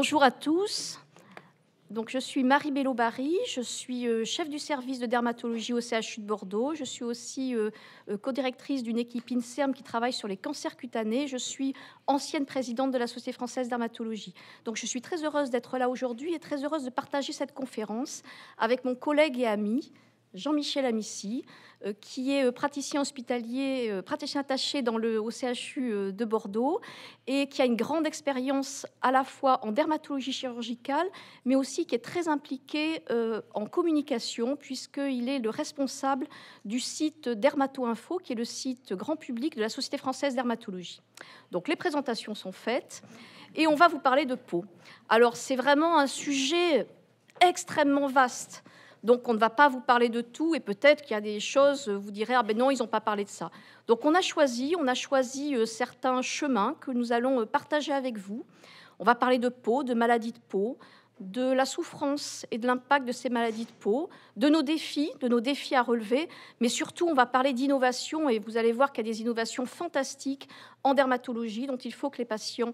Bonjour à tous. Donc, je suis Marie Bello-Barry, je suis chef du service de dermatologie au CHU de Bordeaux. Je suis aussi co-directrice d'une équipe INSERM qui travaille sur les cancers cutanés. Je suis ancienne présidente de la Société française de dermatologie. Donc, je suis très heureuse d'être là aujourd'hui et très heureuse de partager cette conférence avec mon collègue et ami Jean-Michel Amici, qui est praticien hospitalier, praticien attaché au CHU de Bordeaux et qui a une grande expérience à la fois en dermatologie chirurgicale, mais aussi qui est très impliqué en communication, puisqu'il est le responsable du site Dermato-Info, qui est le site grand public de la Société française de dermatologie. Donc les présentations sont faites et on va vous parler de peau. Alors c'est vraiment un sujet extrêmement vaste. Donc, on ne va pas vous parler de tout et peut-être qu'il y a des choses, vous direz, ah ben non, ils n'ont pas parlé de ça. Donc, on a choisi certains chemins que nous allons partager avec vous. On va parler de peau, de maladies de peau, de la souffrance et de l'impact de ces maladies de peau, de nos défis à relever, mais surtout, on va parler d'innovation et vous allez voir qu'il y a des innovations fantastiques en dermatologie dont il faut que les patients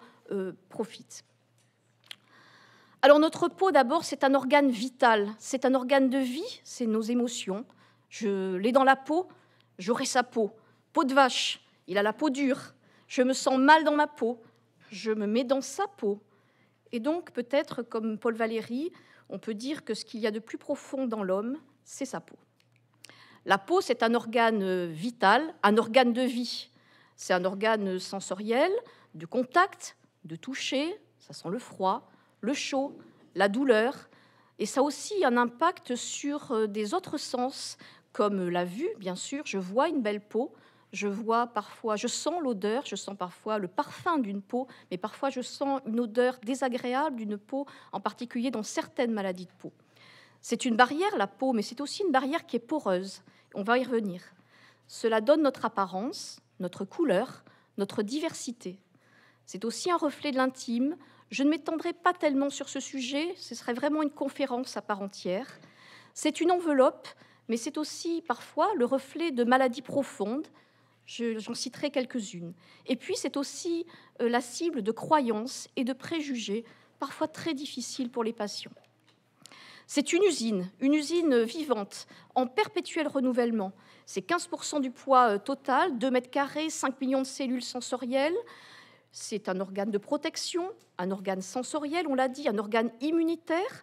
profitent. Alors notre peau, d'abord, c'est un organe vital, c'est un organe de vie, c'est nos émotions. Je l'ai dans la peau, j'aurai sa peau. Peau de vache, il a la peau dure. Je me sens mal dans ma peau, je me mets dans sa peau. Et donc, peut-être, comme Paul Valéry, on peut dire que ce qu'il y a de plus profond dans l'homme, c'est sa peau. La peau, c'est un organe vital, un organe de vie. C'est un organe sensoriel, de contact, de toucher, ça sent le froid, le chaud, la douleur, et ça a aussi un impact sur des autres sens, comme la vue, bien sûr. Je vois une belle peau, je sens l'odeur, je sens parfois le parfum d'une peau, mais parfois je sens une odeur désagréable d'une peau, en particulier dans certaines maladies de peau. C'est une barrière, la peau, mais c'est aussi une barrière qui est poreuse. On va y revenir. Cela donne notre apparence, notre couleur, notre diversité. C'est aussi un reflet de l'intime. Je ne m'étendrai pas tellement sur ce sujet, ce serait vraiment une conférence à part entière. C'est une enveloppe, mais c'est aussi parfois le reflet de maladies profondes. J'en citerai quelques-unes. Et puis, c'est aussi la cible de croyances et de préjugés, parfois très difficiles pour les patients. C'est une usine vivante, en perpétuel renouvellement. C'est 15% du poids total, 2 mètres carrés, 5 millions de cellules sensorielles. C'est un organe de protection, un organe sensoriel, on l'a dit, un organe immunitaire.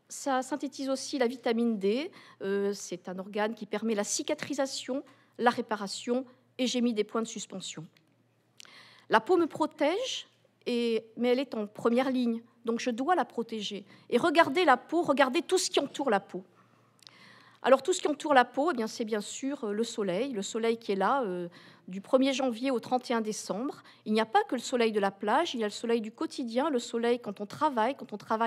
Ça synthétise aussi la vitamine D. C'est un organe qui permet la cicatrisation, la réparation, et j'ai mis des points de suspension. La peau me protège, mais elle est en première ligne, donc je dois la protéger. Et regardez la peau, regardez tout ce qui entoure la peau. Alors, tout ce qui entoure la peau, c'est bien sûr le soleil qui est là du 1er janvier au 31 décembre. Il n'y a pas que le soleil de la plage, il y a le soleil du quotidien, le soleil quand on travaille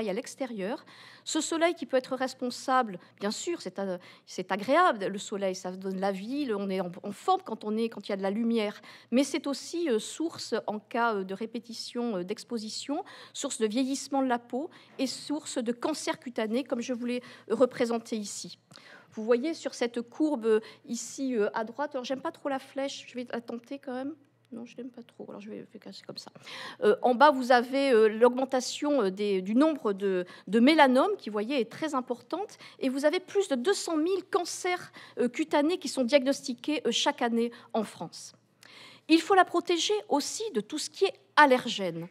à l'extérieur. Ce soleil qui peut être responsable, bien sûr, c'est agréable, le soleil, ça donne la vie, on est en forme quand il y a de la lumière, mais c'est aussi source, en cas de répétition d'exposition, source de vieillissement de la peau et source de cancer cutané, comme je vous l'ai représenté ici. Vous voyez sur cette courbe ici à droite, alors j'aime pas trop la flèche, je vais la tenter quand même. Non, je l'aime pas trop, alors je vais casser comme ça. En bas, vous avez l'augmentation du nombre de mélanomes, qui, vous voyez, est très importante. Et vous avez plus de 200 000 cancers cutanés qui sont diagnostiqués chaque année en France. Il faut la protéger aussi de tout ce qui est allergène.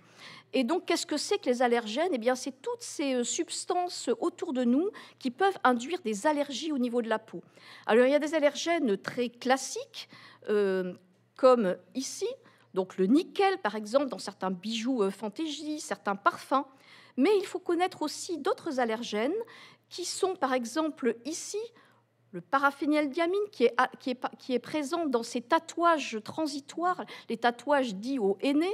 Et donc, qu'est-ce que c'est que les allergènes ? Eh bien, c'est toutes ces substances autour de nous qui peuvent induire des allergies au niveau de la peau. Alors, il y a des allergènes très classiques, comme ici, donc le nickel, par exemple, dans certains bijoux fantaisie, certains parfums. Mais il faut connaître aussi d'autres allergènes qui sont, par exemple, ici, le paraphényldiamine qui est présent dans ces tatouages transitoires, les tatouages dits au henné,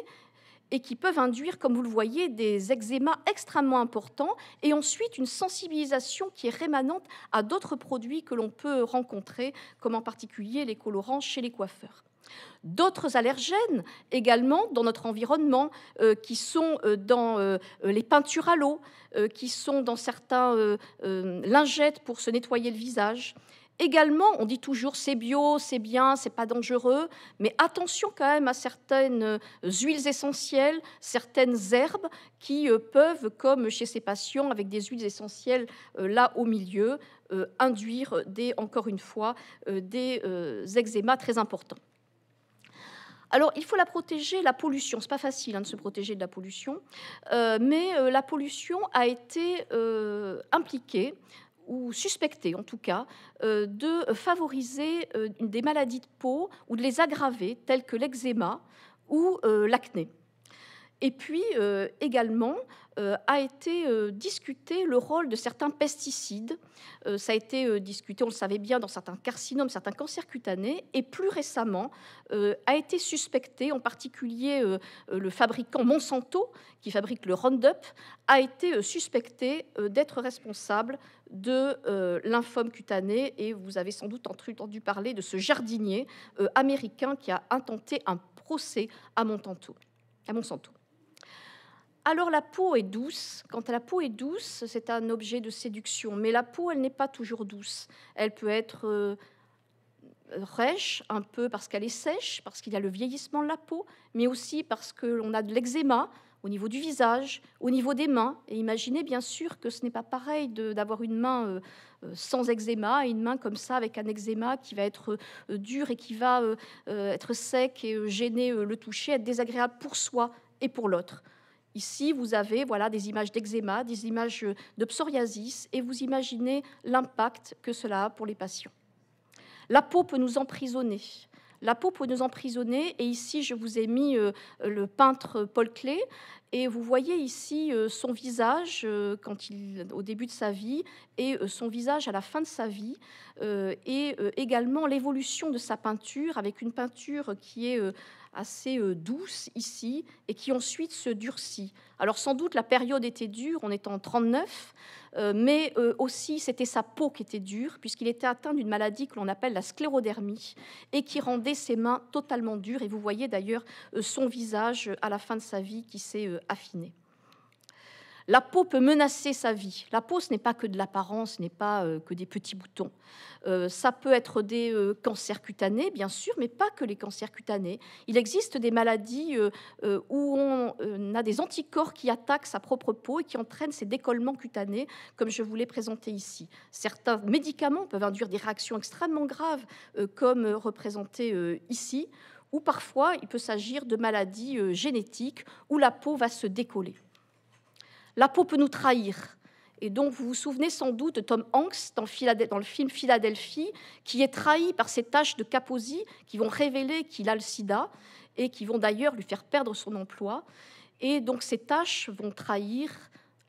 et qui peuvent induire, comme vous le voyez, des eczémas extrêmement importants, et ensuite une sensibilisation qui est rémanente à d'autres produits que l'on peut rencontrer, comme en particulier les colorants chez les coiffeurs. D'autres allergènes également dans notre environnement, qui sont dans les peintures à l'eau, qui sont dans certains lingettes pour se nettoyer le visage. Également, on dit toujours c'est bio, c'est bien, c'est pas dangereux, mais attention quand même à certaines huiles essentielles, certaines herbes qui peuvent, comme chez ces patients avec des huiles essentielles là au milieu, induire encore une fois des eczémas très importants. Alors, il faut la protéger, la pollution. C'est pas facile de se protéger de la pollution, mais la pollution a été impliquée ou suspectée en tout cas, de favoriser des maladies de peau ou de les aggraver, telles que l'eczéma ou l'acné. Et puis également a été discuté le rôle de certains pesticides. Ça a été discuté, on le savait bien, dans certains carcinomes, certains cancers cutanés, et plus récemment a été suspecté, en particulier le fabricant Monsanto, qui fabrique le Roundup, a été suspecté d'être responsable de lymphome cutané, et vous avez sans doute entendu parler de ce jardinier américain qui a intenté un procès à Monsanto. Alors la peau est douce. Quand la peau est douce, c'est un objet de séduction. Mais la peau, elle n'est pas toujours douce. Elle peut être rêche, un peu parce qu'elle est sèche, parce qu'il y a le vieillissement de la peau, mais aussi parce que l'on a de l'eczéma au niveau du visage, au niveau des mains. Et imaginez bien sûr que ce n'est pas pareil d'avoir une main sans eczéma et une main comme ça avec un eczéma qui va être dur et qui va être sec et gêner le toucher, être désagréable pour soi et pour l'autre. Ici, vous avez des images d'eczéma, des images de psoriasis, et vous imaginez l'impact que cela a pour les patients. La peau peut nous emprisonner. La peau peut nous emprisonner, et ici, je vous ai mis le peintre Paul Klee, et vous voyez ici son visage au début de sa vie et son visage à la fin de sa vie, et également l'évolution de sa peinture, avec une peinture qui est assez douce ici et qui ensuite se durcit. Alors sans doute la période était dure, on est en 39, mais aussi c'était sa peau qui était dure, puisqu'il était atteint d'une maladie que l'on appelle la sclérodermie et qui rendait ses mains totalement dures. Et vous voyez d'ailleurs son visage à la fin de sa vie qui s'est affiné. La peau peut menacer sa vie. La peau, ce n'est pas que de l'apparence, ce n'est pas que des petits boutons. Ça peut être des cancers cutanés, bien sûr, mais pas que les cancers cutanés. Il existe des maladies où on a des anticorps qui attaquent sa propre peau et qui entraînent ces décollements cutanés, comme je vous l'ai présenté ici. Certains médicaments peuvent induire des réactions extrêmement graves, comme représenté ici, ou parfois il peut s'agir de maladies génétiques où la peau va se décoller. La peau peut nous trahir. Et donc, vous vous souvenez sans doute de Tom Hanks dans le film Philadelphie, qui est trahi par ces taches de Kaposi qui vont révéler qu'il a le sida et qui vont d'ailleurs lui faire perdre son emploi. Et donc, ces taches vont trahir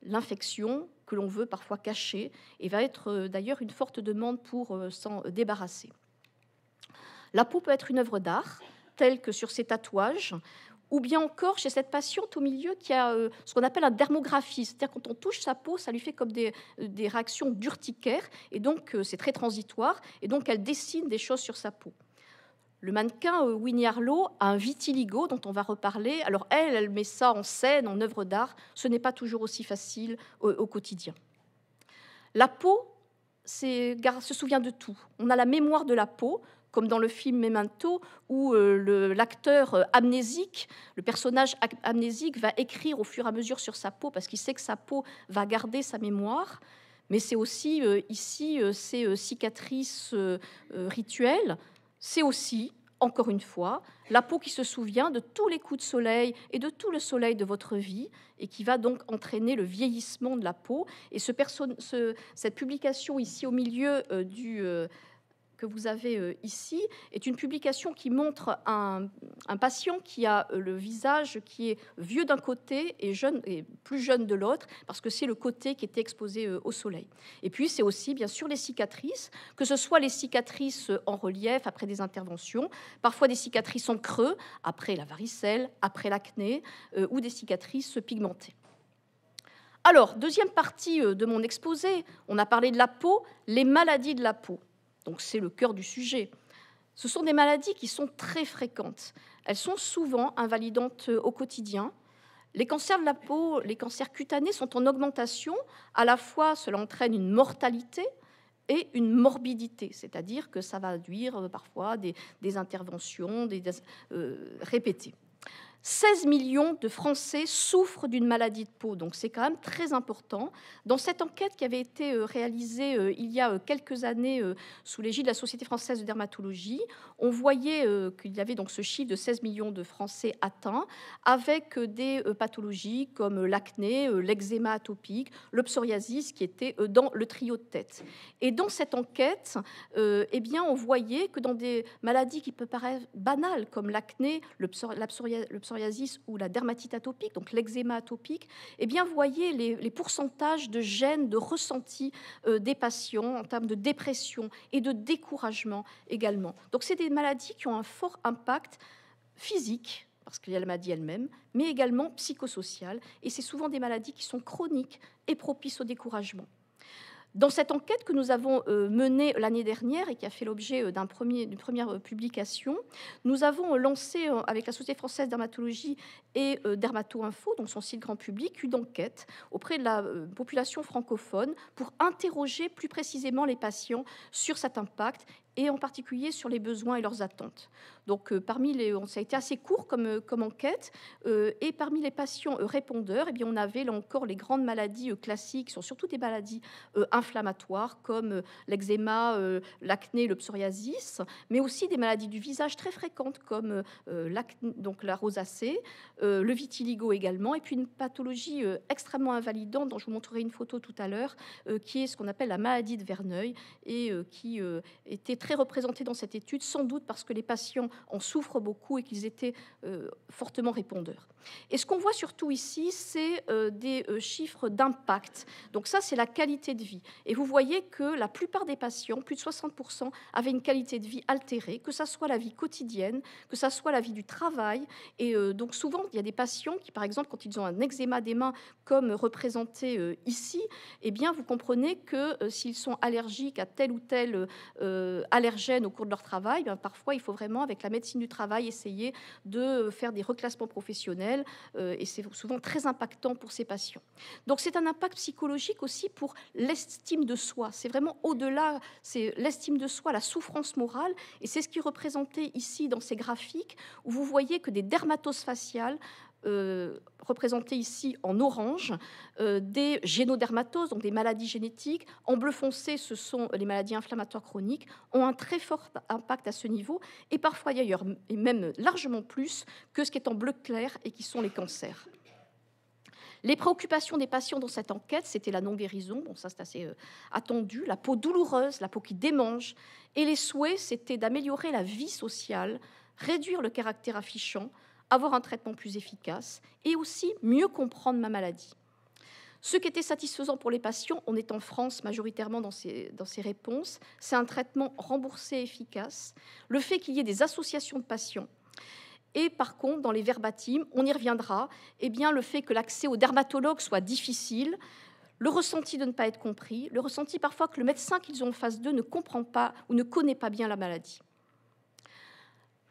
l'infection que l'on veut parfois cacher et va être d'ailleurs une forte demande pour s'en débarrasser. La peau peut être une œuvre d'art, telle que sur ces tatouages, ou bien encore chez cette patiente au milieu qui a ce qu'on appelle un dermographie, c'est-à-dire quand on touche sa peau, ça lui fait comme des réactions d'urticaire, et donc c'est très transitoire, et donc elle dessine des choses sur sa peau. Le mannequin Winnie Harlow a un vitiligo dont on va reparler. Alors elle met ça en scène, en œuvre d'art. Ce n'est pas toujours aussi facile au quotidien. La peau se souvient de tout. On a la mémoire de la peau, comme dans le film Memento, où l'acteur amnésique, le personnage amnésique va écrire au fur et à mesure sur sa peau parce qu'il sait que sa peau va garder sa mémoire. Mais c'est aussi ici ces cicatrices rituelles. C'est aussi, encore une fois, la peau qui se souvient de tous les coups de soleil et de tout le soleil de votre vie et qui va donc entraîner le vieillissement de la peau. Et cette publication ici au milieu que vous avez ici est une publication qui montre un patient qui a le visage qui est vieux d'un côté et plus jeune de l'autre, parce que c'est le côté qui était exposé au soleil. Et puis c'est aussi bien sûr les cicatrices, que ce soit les cicatrices en relief après des interventions, parfois des cicatrices en creux après la varicelle, après l'acné, ou des cicatrices pigmentées. Alors, deuxième partie de mon exposé, on a parlé de la peau, les maladies de la peau. Donc c'est le cœur du sujet. Ce sont des maladies qui sont très fréquentes. Elles sont souvent invalidantes au quotidien. Les cancers de la peau, les cancers cutanés sont en augmentation. À la fois, cela entraîne une mortalité et une morbidité, c'est-à-dire que ça va induire parfois des interventions répétées. 16 millions de Français souffrent d'une maladie de peau, donc c'est quand même très important. Dans cette enquête qui avait été réalisée il y a quelques années sous l'égide de la Société française de dermatologie, on voyait qu'il y avait donc ce chiffre de 16 millions de Français atteints, avec des pathologies comme l'acné, l'eczéma atopique, le psoriasis qui était dans le trio de tête. Et dans cette enquête, eh bien, on voyait que dans des maladies qui peuvent paraître banales comme l'acné, le psoriasis ou la dermatite atopique, donc l'eczéma atopique, eh bien, vous voyez les pourcentages de gènes, de ressentis des patients en termes de dépression et de découragement également. Donc, c'est des maladies qui ont un fort impact physique, parce qu'il y a la maladie elle-même, mais également psychosocial, et c'est souvent des maladies qui sont chroniques et propices au découragement. Dans cette enquête que nous avons menée l'année dernière et qui a fait l'objet d'une première publication, nous avons lancé avec la Société française de dermatologie et Dermato-Info, donc son site grand public, une enquête auprès de la population francophone pour interroger plus précisément les patients sur cet impact et en particulier sur les besoins et leurs attentes. Donc, ça a été assez court comme enquête, et parmi les patients répondeurs, eh bien, on avait là encore les grandes maladies classiques, qui sont surtout des maladies inflammatoires comme l'eczéma, l'acné, le psoriasis, mais aussi des maladies du visage très fréquentes comme donc la rosacée, le vitiligo également, et puis une pathologie extrêmement invalidante dont je vous montrerai une photo tout à l'heure, qui est ce qu'on appelle la maladie de Verneuil et qui était très représentée dans cette étude, sans doute parce que les patients en souffrent beaucoup et qu'ils étaient fortement répondeurs. Et ce qu'on voit surtout ici, c'est des chiffres d'impact. Donc ça, c'est la qualité de vie. Et vous voyez que la plupart des patients, plus de 60%, avaient une qualité de vie altérée, que ça soit la vie quotidienne, que ça soit la vie du travail. Et donc souvent, il y a des patients qui, par exemple, quand ils ont un eczéma des mains, comme représenté ici, eh bien, vous comprenez que s'ils sont allergiques à tel ou tel allergène au cours de leur travail, bien, parfois, il faut vraiment, avec la médecine du travail, essayer de faire des reclassements professionnels, et c'est souvent très impactant pour ces patients. Donc, c'est un impact psychologique aussi pour l'estime de soi. C'est vraiment au-delà, c'est l'estime de soi, la souffrance morale, et c'est ce qui est représenté ici dans ces graphiques, où vous voyez que des dermatoses faciales, représentées ici en orange, des génodermatoses, donc des maladies génétiques. En bleu foncé, ce sont les maladies inflammatoires chroniques, ont un très fort impact à ce niveau, et parfois d'ailleurs, et même largement plus que ce qui est en bleu clair et qui sont les cancers. Les préoccupations des patients dans cette enquête, c'était la non-guérison, bon ça c'est assez attendu, la peau douloureuse, la peau qui démange, et les souhaits, c'était d'améliorer la vie sociale, réduire le caractère affichant, avoir un traitement plus efficace et aussi mieux comprendre ma maladie. Ce qui était satisfaisant pour les patients, on est en France majoritairement dans ces réponses, c'est un traitement remboursé et efficace, le fait qu'il y ait des associations de patients. Et par contre, dans les verbatims, on y reviendra, eh bien, le fait que l'accès au dermatologue soit difficile, le ressenti de ne pas être compris, le ressenti parfois que le médecin qu'ils ont en face d'eux ne comprend pas ou ne connaît pas bien la maladie.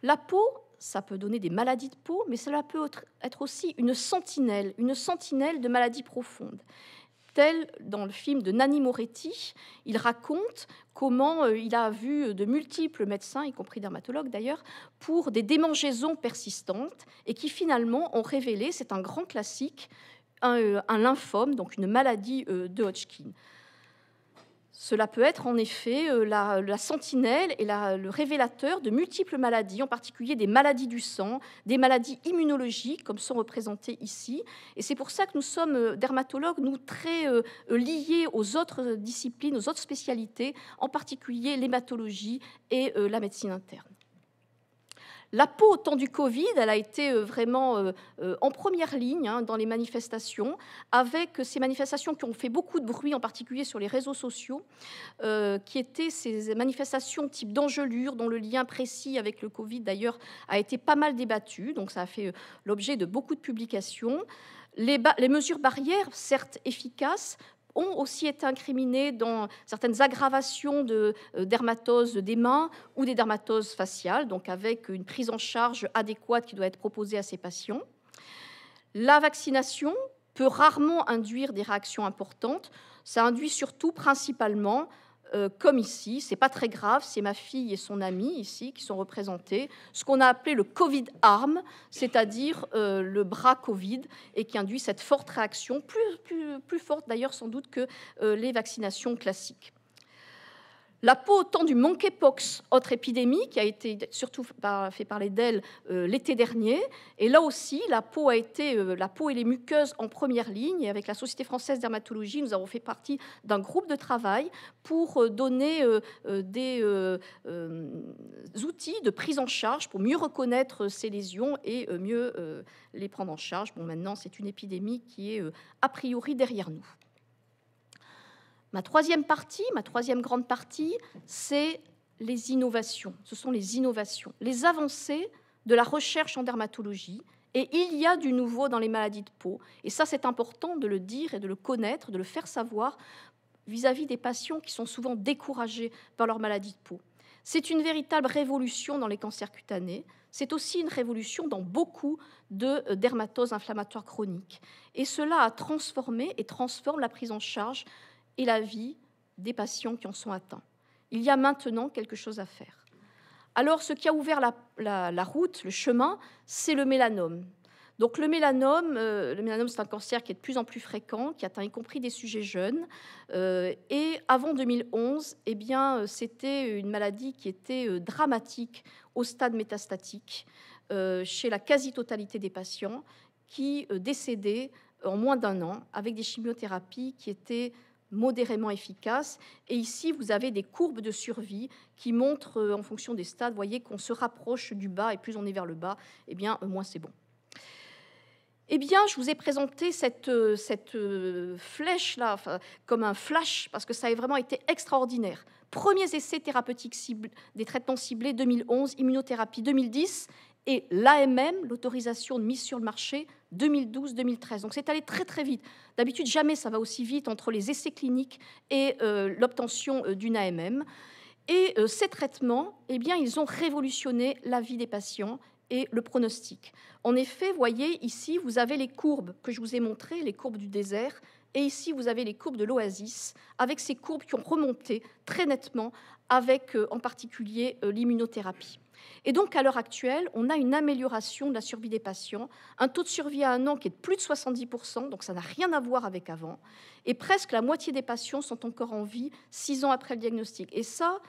La peau, ça peut donner des maladies de peau, mais cela peut être aussi une sentinelle de maladies profondes. Tel dans le film de Nanni Moretti, il raconte comment il a vu de multiples médecins, y compris dermatologues d'ailleurs, pour des démangeaisons persistantes et qui finalement ont révélé, c'est un grand classique, un lymphome, donc une maladie de Hodgkin. Cela peut être en effet la sentinelle et le révélateur de multiples maladies, en particulier des maladies du sang, des maladies immunologiques, comme sont représentées ici. Et c'est pour ça que nous sommes dermatologues, nous très liés aux autres disciplines, aux autres spécialités, en particulier l'hématologie et la médecine interne. La peau, au temps du Covid, elle a été vraiment en première ligne dans les manifestations, avec ces manifestations qui ont fait beaucoup de bruit, en particulier sur les réseaux sociaux, qui étaient ces manifestations type d'engelure, dont le lien précis avec le Covid, d'ailleurs, a été pas mal débattu. Donc, ça a fait l'objet de beaucoup de publications. Les mesures barrières, certes efficaces, ont aussi été incriminés dans certaines aggravations de dermatose des mains ou des dermatoses faciales, donc avec une prise en charge adéquate qui doit être proposée à ces patients. La vaccination peut rarement induire des réactions importantes. Ça induit surtout, principalement, comme ici. C'est pas très grave, c'est ma fille et son amie ici qui sont représentés. Ce qu'on a appelé le Covid arm, c'est-à-dire le bras Covid, et qui induit cette forte réaction, plus forte d'ailleurs sans doute que les vaccinations classiques. La peau au temps du monkeypox, autre épidémie qui a été surtout fait parler d'elle l'été dernier. Et là aussi, la peau et les muqueuses en première ligne. Et avec la Société française de dermatologie, nous avons fait partie d'un groupe de travail pour donner des outils de prise en charge pour mieux reconnaître ces lésions et mieux les prendre en charge. Bon, maintenant, c'est une épidémie qui est a priori derrière nous. Ma troisième grande partie, c'est les innovations. Ce sont les innovations, les avancées de la recherche en dermatologie. Et il y a du nouveau dans les maladies de peau. Et ça, c'est important de le dire et de le connaître, de le faire savoir vis-à-vis des patients qui sont souvent découragés par leur maladie de peau. C'est une véritable révolution dans les cancers cutanés. C'est aussi une révolution dans beaucoup de dermatoses inflammatoires chroniques. Et cela a transformé et transforme la prise en charge et la vie des patients qui en sont atteints. Il y a maintenant quelque chose à faire. Alors, ce qui a ouvert la route, le chemin, c'est le mélanome. Donc, le mélanome, c'est un cancer qui est de plus en plus fréquent, qui atteint y compris des sujets jeunes. Et avant 2011, eh bien, c'était une maladie qui était dramatique au stade métastatique chez la quasi-totalité des patients qui décédaient en moins d'1 an avec des chimiothérapies qui étaient modérément efficaces. Et ici, vous avez des courbes de survie qui montrent, en fonction des stades, vous voyez qu'on se rapproche du bas, et plus on est vers le bas, eh bien, moins c'est bon. Eh bien, je vous ai présenté cette flèche-là comme un flash, parce que ça a vraiment été extraordinaire. Premiers essais thérapeutiques des traitements ciblés 2011, immunothérapie 2010, et l'AMM, l'autorisation de mise sur le marché, 2012-2013. Donc c'est allé très très vite. D'habitude, jamais ça va aussi vite entre les essais cliniques et l'obtention d'une AMM. Et ces traitements, eh bien, ils ont révolutionné la vie des patients et le pronostic. En effet, voyez, ici, vous avez les courbes que je vous ai montrées, les courbes du désert, et ici, vous avez les courbes de l'oasis, avec ces courbes qui ont remonté très nettement avec, en particulier, l'immunothérapie. Et donc, à l'heure actuelle, on a une amélioration de la survie des patients, un taux de survie à 1 an qui est de plus de 70%, donc ça n'a rien à voir avec avant, et presque la moitié des patients sont encore en vie 6 ans après le diagnostic. Et ça,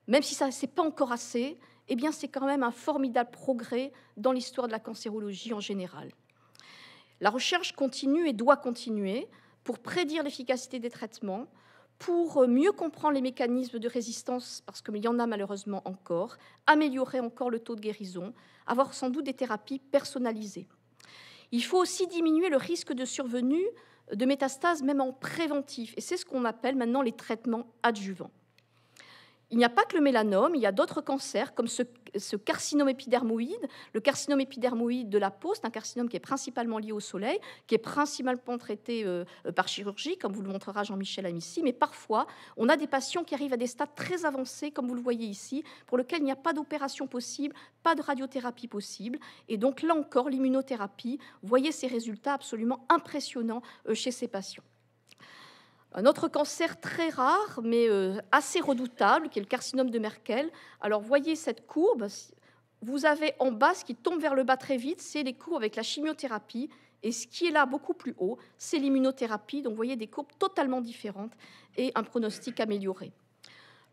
même si ça n'est pas encore assez, eh bien, c'est quand même un formidable progrès dans l'histoire de la cancérologie en général. La recherche continue et doit continuer pour prédire l'efficacité des traitements, pour mieux comprendre les mécanismes de résistance, parce qu'il y en a malheureusement encore, améliorer encore le taux de guérison, avoir sans doute des thérapies personnalisées. Il faut aussi diminuer le risque de survenue de métastases, même en préventif, et c'est ce qu'on appelle maintenant les traitements adjuvants. Il n'y a pas que le mélanome, il y a d'autres cancers, comme ce carcinome épidermoïde. Le carcinome épidermoïde de la peau, c'est un carcinome qui est principalement lié au soleil, qui est principalement traité par chirurgie, comme vous le montrera Jean-Michel Amici. Mais parfois, on a des patients qui arrivent à des stades très avancés, comme vous le voyez ici, pour lesquels il n'y a pas d'opération possible, pas de radiothérapie possible. Et donc, là encore, l'immunothérapie, vous voyez ces résultats absolument impressionnants chez ces patients. Un autre cancer très rare, mais assez redoutable, qui est le carcinome de Merkel. Alors, voyez cette courbe. Vous avez en bas, ce qui tombe vers le bas très vite, c'est les courbes avec la chimiothérapie. Et ce qui est là beaucoup plus haut, c'est l'immunothérapie. Donc, vous voyez des courbes totalement différentes et un pronostic amélioré.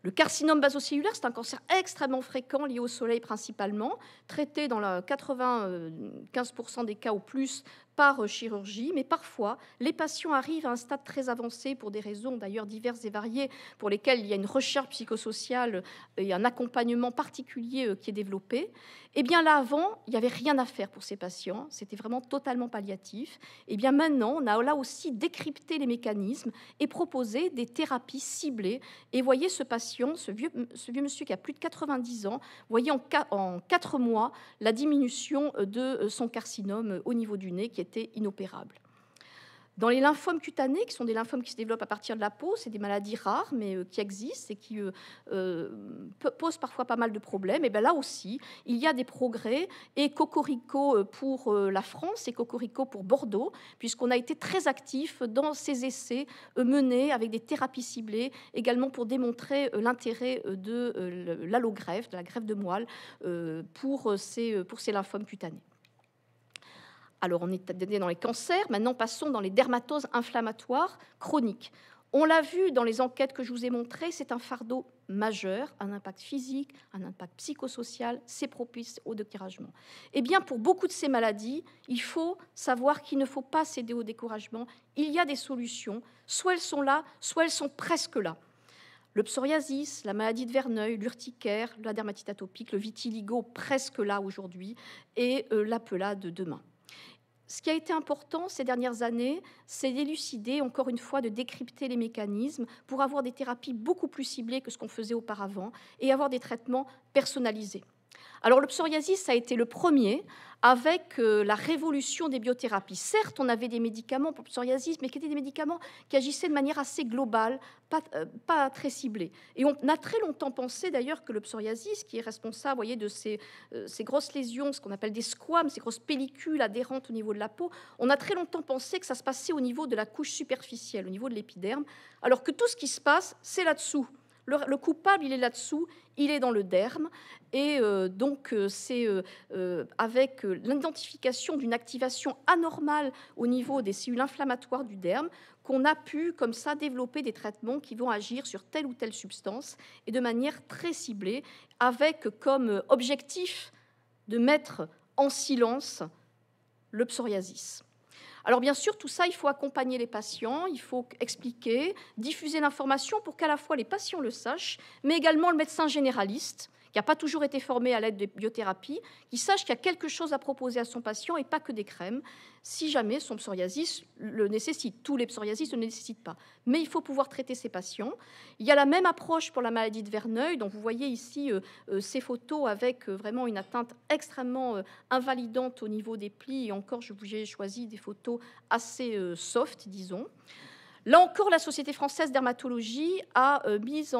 Le carcinome basocellulaire, c'est un cancer extrêmement fréquent, lié au soleil principalement, traité dans 95% des cas ou plus par chirurgie, mais parfois, les patients arrivent à un stade très avancé pour des raisons d'ailleurs diverses et variées, pour lesquelles il y a une recherche psychosociale et un accompagnement particulier qui est développé. Eh bien là, avant, il n'y avait rien à faire pour ces patients, c'était vraiment totalement palliatif. Eh bien maintenant, on a là aussi décrypté les mécanismes et proposé des thérapies ciblées. Et voyez ce patient, ce vieux monsieur qui a plus de 90 ans, voyez en 4 mois la diminution de son carcinome au niveau du nez qui était inopérable. Dans les lymphomes cutanés, qui sont des lymphomes qui se développent à partir de la peau, c'est des maladies rares, mais qui existent et qui posent parfois pas mal de problèmes. Et bien là aussi, il y a des progrès, et cocorico pour la France et cocorico pour Bordeaux, puisqu'on a été très actif dans ces essais menés avec des thérapies ciblées, également pour démontrer l'intérêt de l'allogreffe, de la greffe de moelle, pour ces lymphomes cutanés. Alors, on est dans les cancers. Maintenant, passons dans les dermatoses inflammatoires chroniques. On l'a vu dans les enquêtes que je vous ai montrées, c'est un fardeau majeur, un impact physique, un impact psychosocial, c'est propice au découragement. Eh bien, pour beaucoup de ces maladies, il faut savoir qu'il ne faut pas céder au découragement. Il y a des solutions, soit elles sont là, soit elles sont presque là. Le psoriasis, la maladie de Verneuil, l'urticaire, la dermatite atopique, le vitiligo, presque là aujourd'hui, et la pelade demain. Ce qui a été important ces dernières années, c'est d'élucider, encore une fois, de décrypter les mécanismes pour avoir des thérapies beaucoup plus ciblées que ce qu'on faisait auparavant et avoir des traitements personnalisés. Alors le psoriasis a été le premier avec la révolution des biothérapies. Certes, on avait des médicaments pour le psoriasis, mais qui étaient des médicaments qui agissaient de manière assez globale, pas très ciblée. Et on a très longtemps pensé d'ailleurs que le psoriasis, qui est responsable, voyez, de ces grosses lésions, ce qu'on appelle des squames, ces grosses pellicules adhérentes au niveau de la peau, on a très longtemps pensé que ça se passait au niveau de la couche superficielle, au niveau de l'épiderme, alors que tout ce qui se passe, c'est là-dessous. Le coupable, il est là-dessous, il est dans le derme. Et donc, c'est avec l'identification d'une activation anormale au niveau des cellules inflammatoires du derme qu'on a pu, comme ça, développer des traitements qui vont agir sur telle ou telle substance et de manière très ciblée, avec comme objectif de mettre en silence le psoriasis. Alors bien sûr, tout ça, il faut accompagner les patients, il faut expliquer, diffuser l'information pour qu'à la fois les patients le sachent, mais également le médecin généraliste, qui n'a pas toujours été formé à l'aide de biothérapies, qui sache qu'il y a quelque chose à proposer à son patient et pas que des crèmes, si jamais son psoriasis le nécessite. Tous les psoriasis ne le nécessitent pas, mais il faut pouvoir traiter ces patients. Il y a la même approche pour la maladie de Verneuil, dont vous voyez ici ces photos avec vraiment une atteinte extrêmement invalidante au niveau des plis, et encore, j'ai choisi des photos assez soft, disons. Là encore, la Société française dermatologie a mis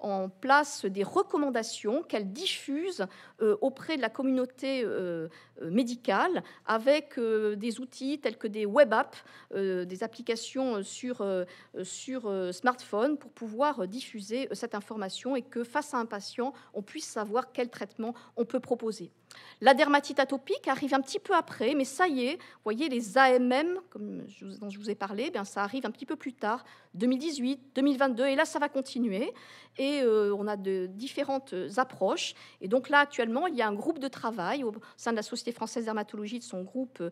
en place des recommandations qu'elle diffuse auprès de la communauté médicale avec des outils tels que des web apps, des applications sur smartphone pour pouvoir diffuser cette information et que face à un patient, on puisse savoir quel traitement on peut proposer. La dermatite atopique arrive un petit peu après, mais ça y est, vous voyez, les AMM, dont je vous ai parlé, bien, ça arrive un petit peu plus tard, 2018, 2022, et là, ça va continuer. Et on a de différentes approches. Et donc là, actuellement, il y a un groupe de travail au sein de la Société française de dermatologie, de son groupe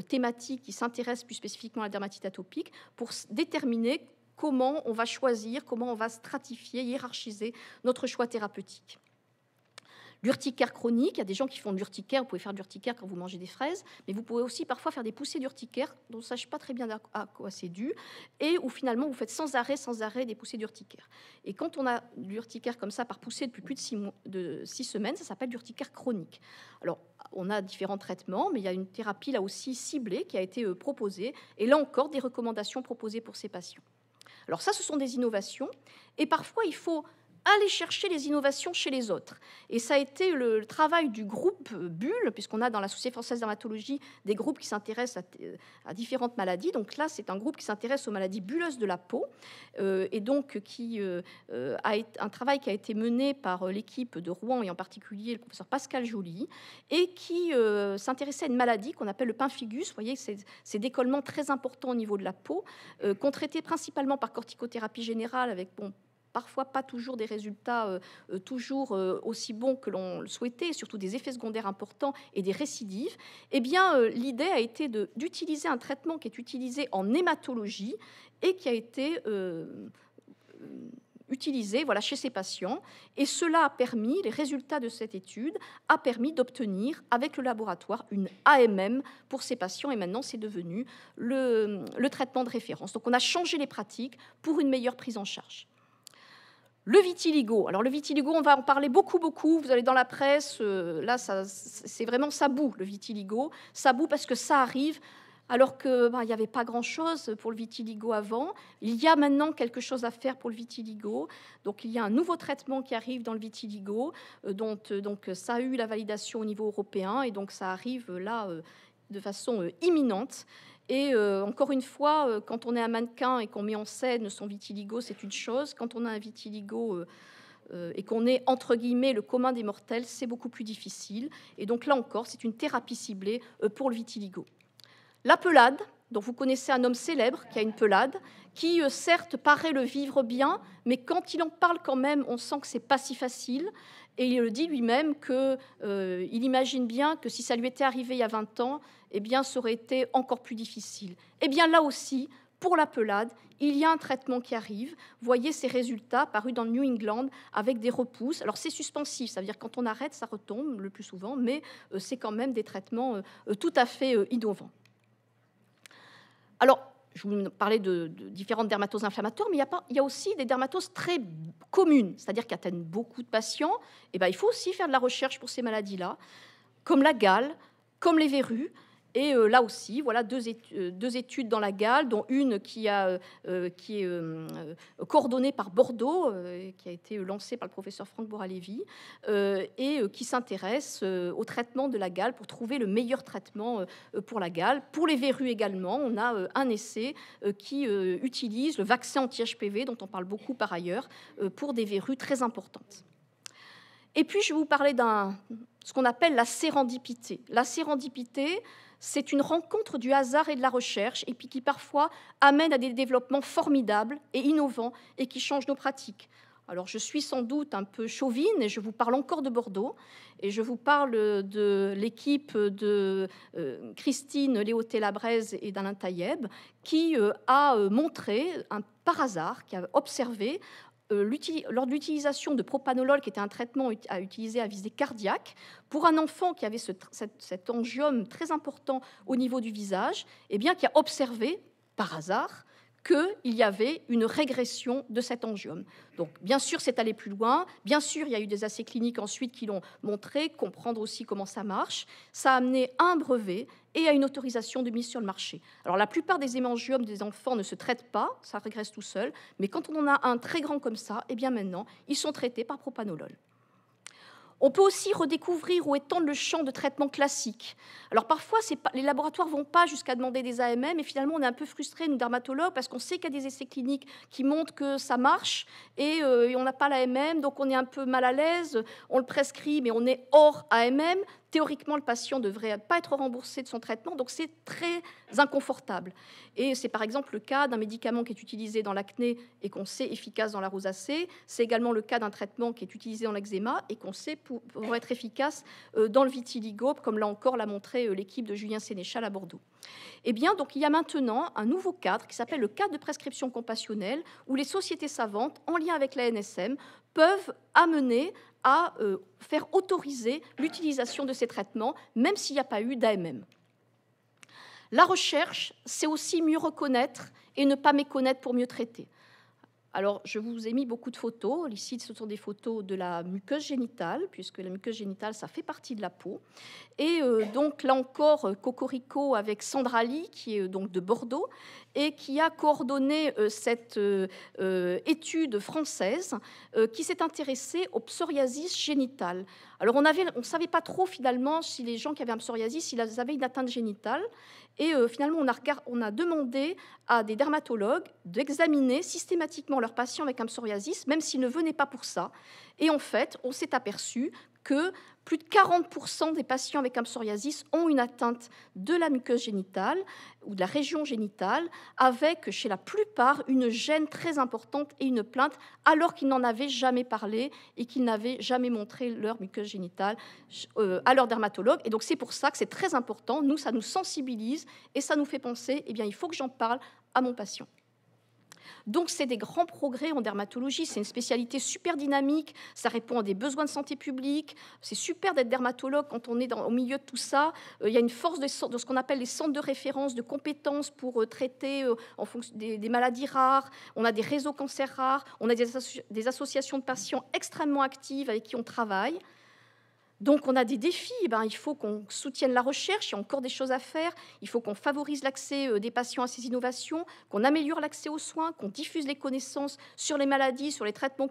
thématique qui s'intéresse plus spécifiquement à la dermatite atopique, pour déterminer comment on va choisir, comment on va stratifier, hiérarchiser notre choix thérapeutique. L'urticaire chronique, il y a des gens qui font de l'urticaire, vous pouvez faire de l'urticaire quand vous mangez des fraises, mais vous pouvez aussi parfois faire des poussées d'urticaire dont on ne sache pas très bien à quoi c'est dû, et où finalement vous faites sans arrêt des poussées d'urticaire. Et quand on a de l'urticaire comme ça par poussée depuis plus de 6 semaines, ça s'appelle l'urticaire chronique. Alors, on a différents traitements, mais il y a une thérapie là aussi ciblée qui a été proposée, et là encore des recommandations proposées pour ces patients. Alors ça, ce sont des innovations, et parfois il faut aller chercher les innovations chez les autres. Et ça a été le travail du groupe Bulle, puisqu'on a dans la Société française de dermatologie des groupes qui s'intéressent à différentes maladies. Donc là, c'est un groupe qui s'intéresse aux maladies bulleuses de la peau, et donc qui a été un travail qui a été mené par l'équipe de Rouen, et en particulier le professeur Pascal Joly, et qui s'intéressait à une maladie qu'on appelle le pemphigus. Vous voyez, c'est décollement très important au niveau de la peau, qu'on traitait principalement par corticothérapie générale avec, parfois pas toujours des résultats toujours aussi bons que l'on le souhaitait, et surtout des effets secondaires importants et des récidives. Eh bien, l'idée a été d'utiliser un traitement qui est utilisé en hématologie et qui a été utilisé chez ces patients. Et cela a permis, les résultats de cette étude, a permis d'obtenir avec le laboratoire une AMM pour ces patients. Et maintenant, c'est devenu le traitement de référence. Donc, on a changé les pratiques pour une meilleure prise en charge. Le vitiligo. Alors le vitiligo, on va en parler beaucoup. Vous allez dans la presse, là, c'est vraiment ça boue, le vitiligo. Ça boue parce que ça arrive alors qu'il n'y avait pas grand-chose pour le vitiligo avant. Il y a maintenant quelque chose à faire pour le vitiligo. Donc, il y a un nouveau traitement qui arrive dans le vitiligo, donc ça a eu la validation au niveau européen, et donc ça arrive là de façon imminente. Et encore une fois, quand on est un mannequin et qu'on met en scène son vitiligo, c'est une chose. Quand on a un vitiligo et qu'on est, entre guillemets, le commun des mortels, c'est beaucoup plus difficile. Et donc là encore, c'est une thérapie ciblée pour le vitiligo. La pelade, dont vous connaissez un homme célèbre qui a une pelade, qui certes paraît le vivre bien, mais quand il en parle quand même, on sent que c'est pas si facile. Et il dit lui-même qu'il imagine bien que si ça lui était arrivé il y a 20 ans, eh bien, ça aurait été encore plus difficile. Eh bien, là aussi, pour la pelade, il y a un traitement qui arrive. Vous voyez ces résultats parus dans le New England avec des repousses. Alors, c'est suspensif, ça veut dire que quand on arrête, ça retombe le plus souvent, mais c'est quand même des traitements tout à fait innovants. Alors, je vous parlais de différentes dermatoses inflammatoires, mais il y a aussi des dermatoses très communes, c'est-à-dire qui atteignent beaucoup de patients. Et ben, il faut aussi faire de la recherche pour ces maladies-là, comme la gale, comme les verrues. Et là aussi, voilà deux études dans la gale, dont une qui est coordonnée par Bordeaux, qui a été lancée par le professeur Franck Boralevi, et qui s'intéresse au traitement de la gale pour trouver le meilleur traitement pour la gale. Pour les verrues également, on a un essai qui utilise le vaccin anti-HPV, dont on parle beaucoup par ailleurs, pour des verrues très importantes. Et puis, je vais vous parler ce qu'on appelle la sérendipité. La sérendipité, c'est une rencontre du hasard et de la recherche, et puis qui parfois amène à des développements formidables et innovants et qui changent nos pratiques. Alors, je suis sans doute un peu chauvine et je vous parle encore de Bordeaux, et je vous parle de l'équipe de Christine Léoté-Labraise et d'Alain Taïeb, qui a montré, par hasard, qui a observé lors de l'utilisation de propanolol, qui était un traitement à utiliser à visée cardiaque, pour un enfant qui avait cet angiome très important au niveau du visage, eh bien, qui a observé, par hasard, qu'il y avait une régression de cet angiome. Donc, bien sûr, c'est allé plus loin. Bien sûr, il y a eu des essais cliniques ensuite qui l'ont montré, comprendre aussi comment ça marche. Ça a amené à un brevet et à une autorisation de mise sur le marché. Alors, la plupart des hémangiomes des enfants ne se traitent pas, ça régresse tout seul. Mais quand on en a un très grand comme ça, eh bien maintenant, ils sont traités par propanolol. On peut aussi redécouvrir ou étendre le champ de traitement classique. Alors parfois, les laboratoires ne vont pas jusqu'à demander des AMM, et finalement, on est un peu frustré, nous, dermatologues, parce qu'on sait qu'il y a des essais cliniques qui montrent que ça marche, et on n'a pas l'AMM, donc on est un peu mal à l'aise, on le prescrit, mais on est hors AMM. Théoriquement, le patient ne devrait pas être remboursé de son traitement, donc c'est très inconfortable. Et c'est par exemple le cas d'un médicament qui est utilisé dans l'acné et qu'on sait efficace dans la rosacée. C'est également le cas d'un traitement qui est utilisé dans l'eczéma et qu'on sait pour être efficace dans le vitiligo, comme là encore l'a montré l'équipe de Julien Sénéchal à Bordeaux. Eh bien, donc, il y a maintenant un nouveau cadre qui s'appelle le cadre de prescription compassionnelle, où les sociétés savantes, en lien avec la NSM, peuvent amener à faire autoriser l'utilisation de ces traitements, même s'il n'y a pas eu d'AMM. La recherche, c'est aussi mieux reconnaître et ne pas méconnaître pour mieux traiter. Alors, je vous ai mis beaucoup de photos. Ici, ce sont des photos de la muqueuse génitale, puisque la muqueuse génitale, ça fait partie de la peau. Et donc, là encore, Cocorico avec Sandra Lee, qui est donc de Bordeaux, et qui a coordonné cette étude française qui s'est intéressée au psoriasis génital. Alors, on ne savait pas trop, finalement, si les gens qui avaient un psoriasis, ils avaient une atteinte génitale. Et finalement, on a demandé à des dermatologues d'examiner systématiquement leurs patients avec un psoriasis, même s'ils ne venaient pas pour ça. Et en fait, on s'est aperçu que plus de 40% des patients avec un psoriasis ont une atteinte de la muqueuse génitale ou de la région génitale, avec chez la plupart une gêne très importante et une plainte, alors qu'ils n'en avaient jamais parlé et qu'ils n'avaient jamais montré leur muqueuse génitale à leur dermatologue. Et donc c'est pour ça que c'est très important. Nous, ça nous sensibilise et ça nous fait penser, eh bien, il faut que j'en parle à mon patient. Donc, c'est des grands progrès en dermatologie. C'est une spécialité super dynamique. Ça répond à des besoins de santé publique. C'est super d'être dermatologue quand on est au milieu de tout ça. Il y a une force de ce qu'on appelle les centres de référence, de compétences pour traiter en fonction des maladies rares. On a des réseaux cancers rares. On a des associations de patients extrêmement actives avec qui on travaille. Donc, on a des défis. Il faut qu'on soutienne la recherche. Il y a encore des choses à faire. Il faut qu'on favorise l'accès des patients à ces innovations, qu'on améliore l'accès aux soins, qu'on diffuse les connaissances sur les maladies, sur les traitements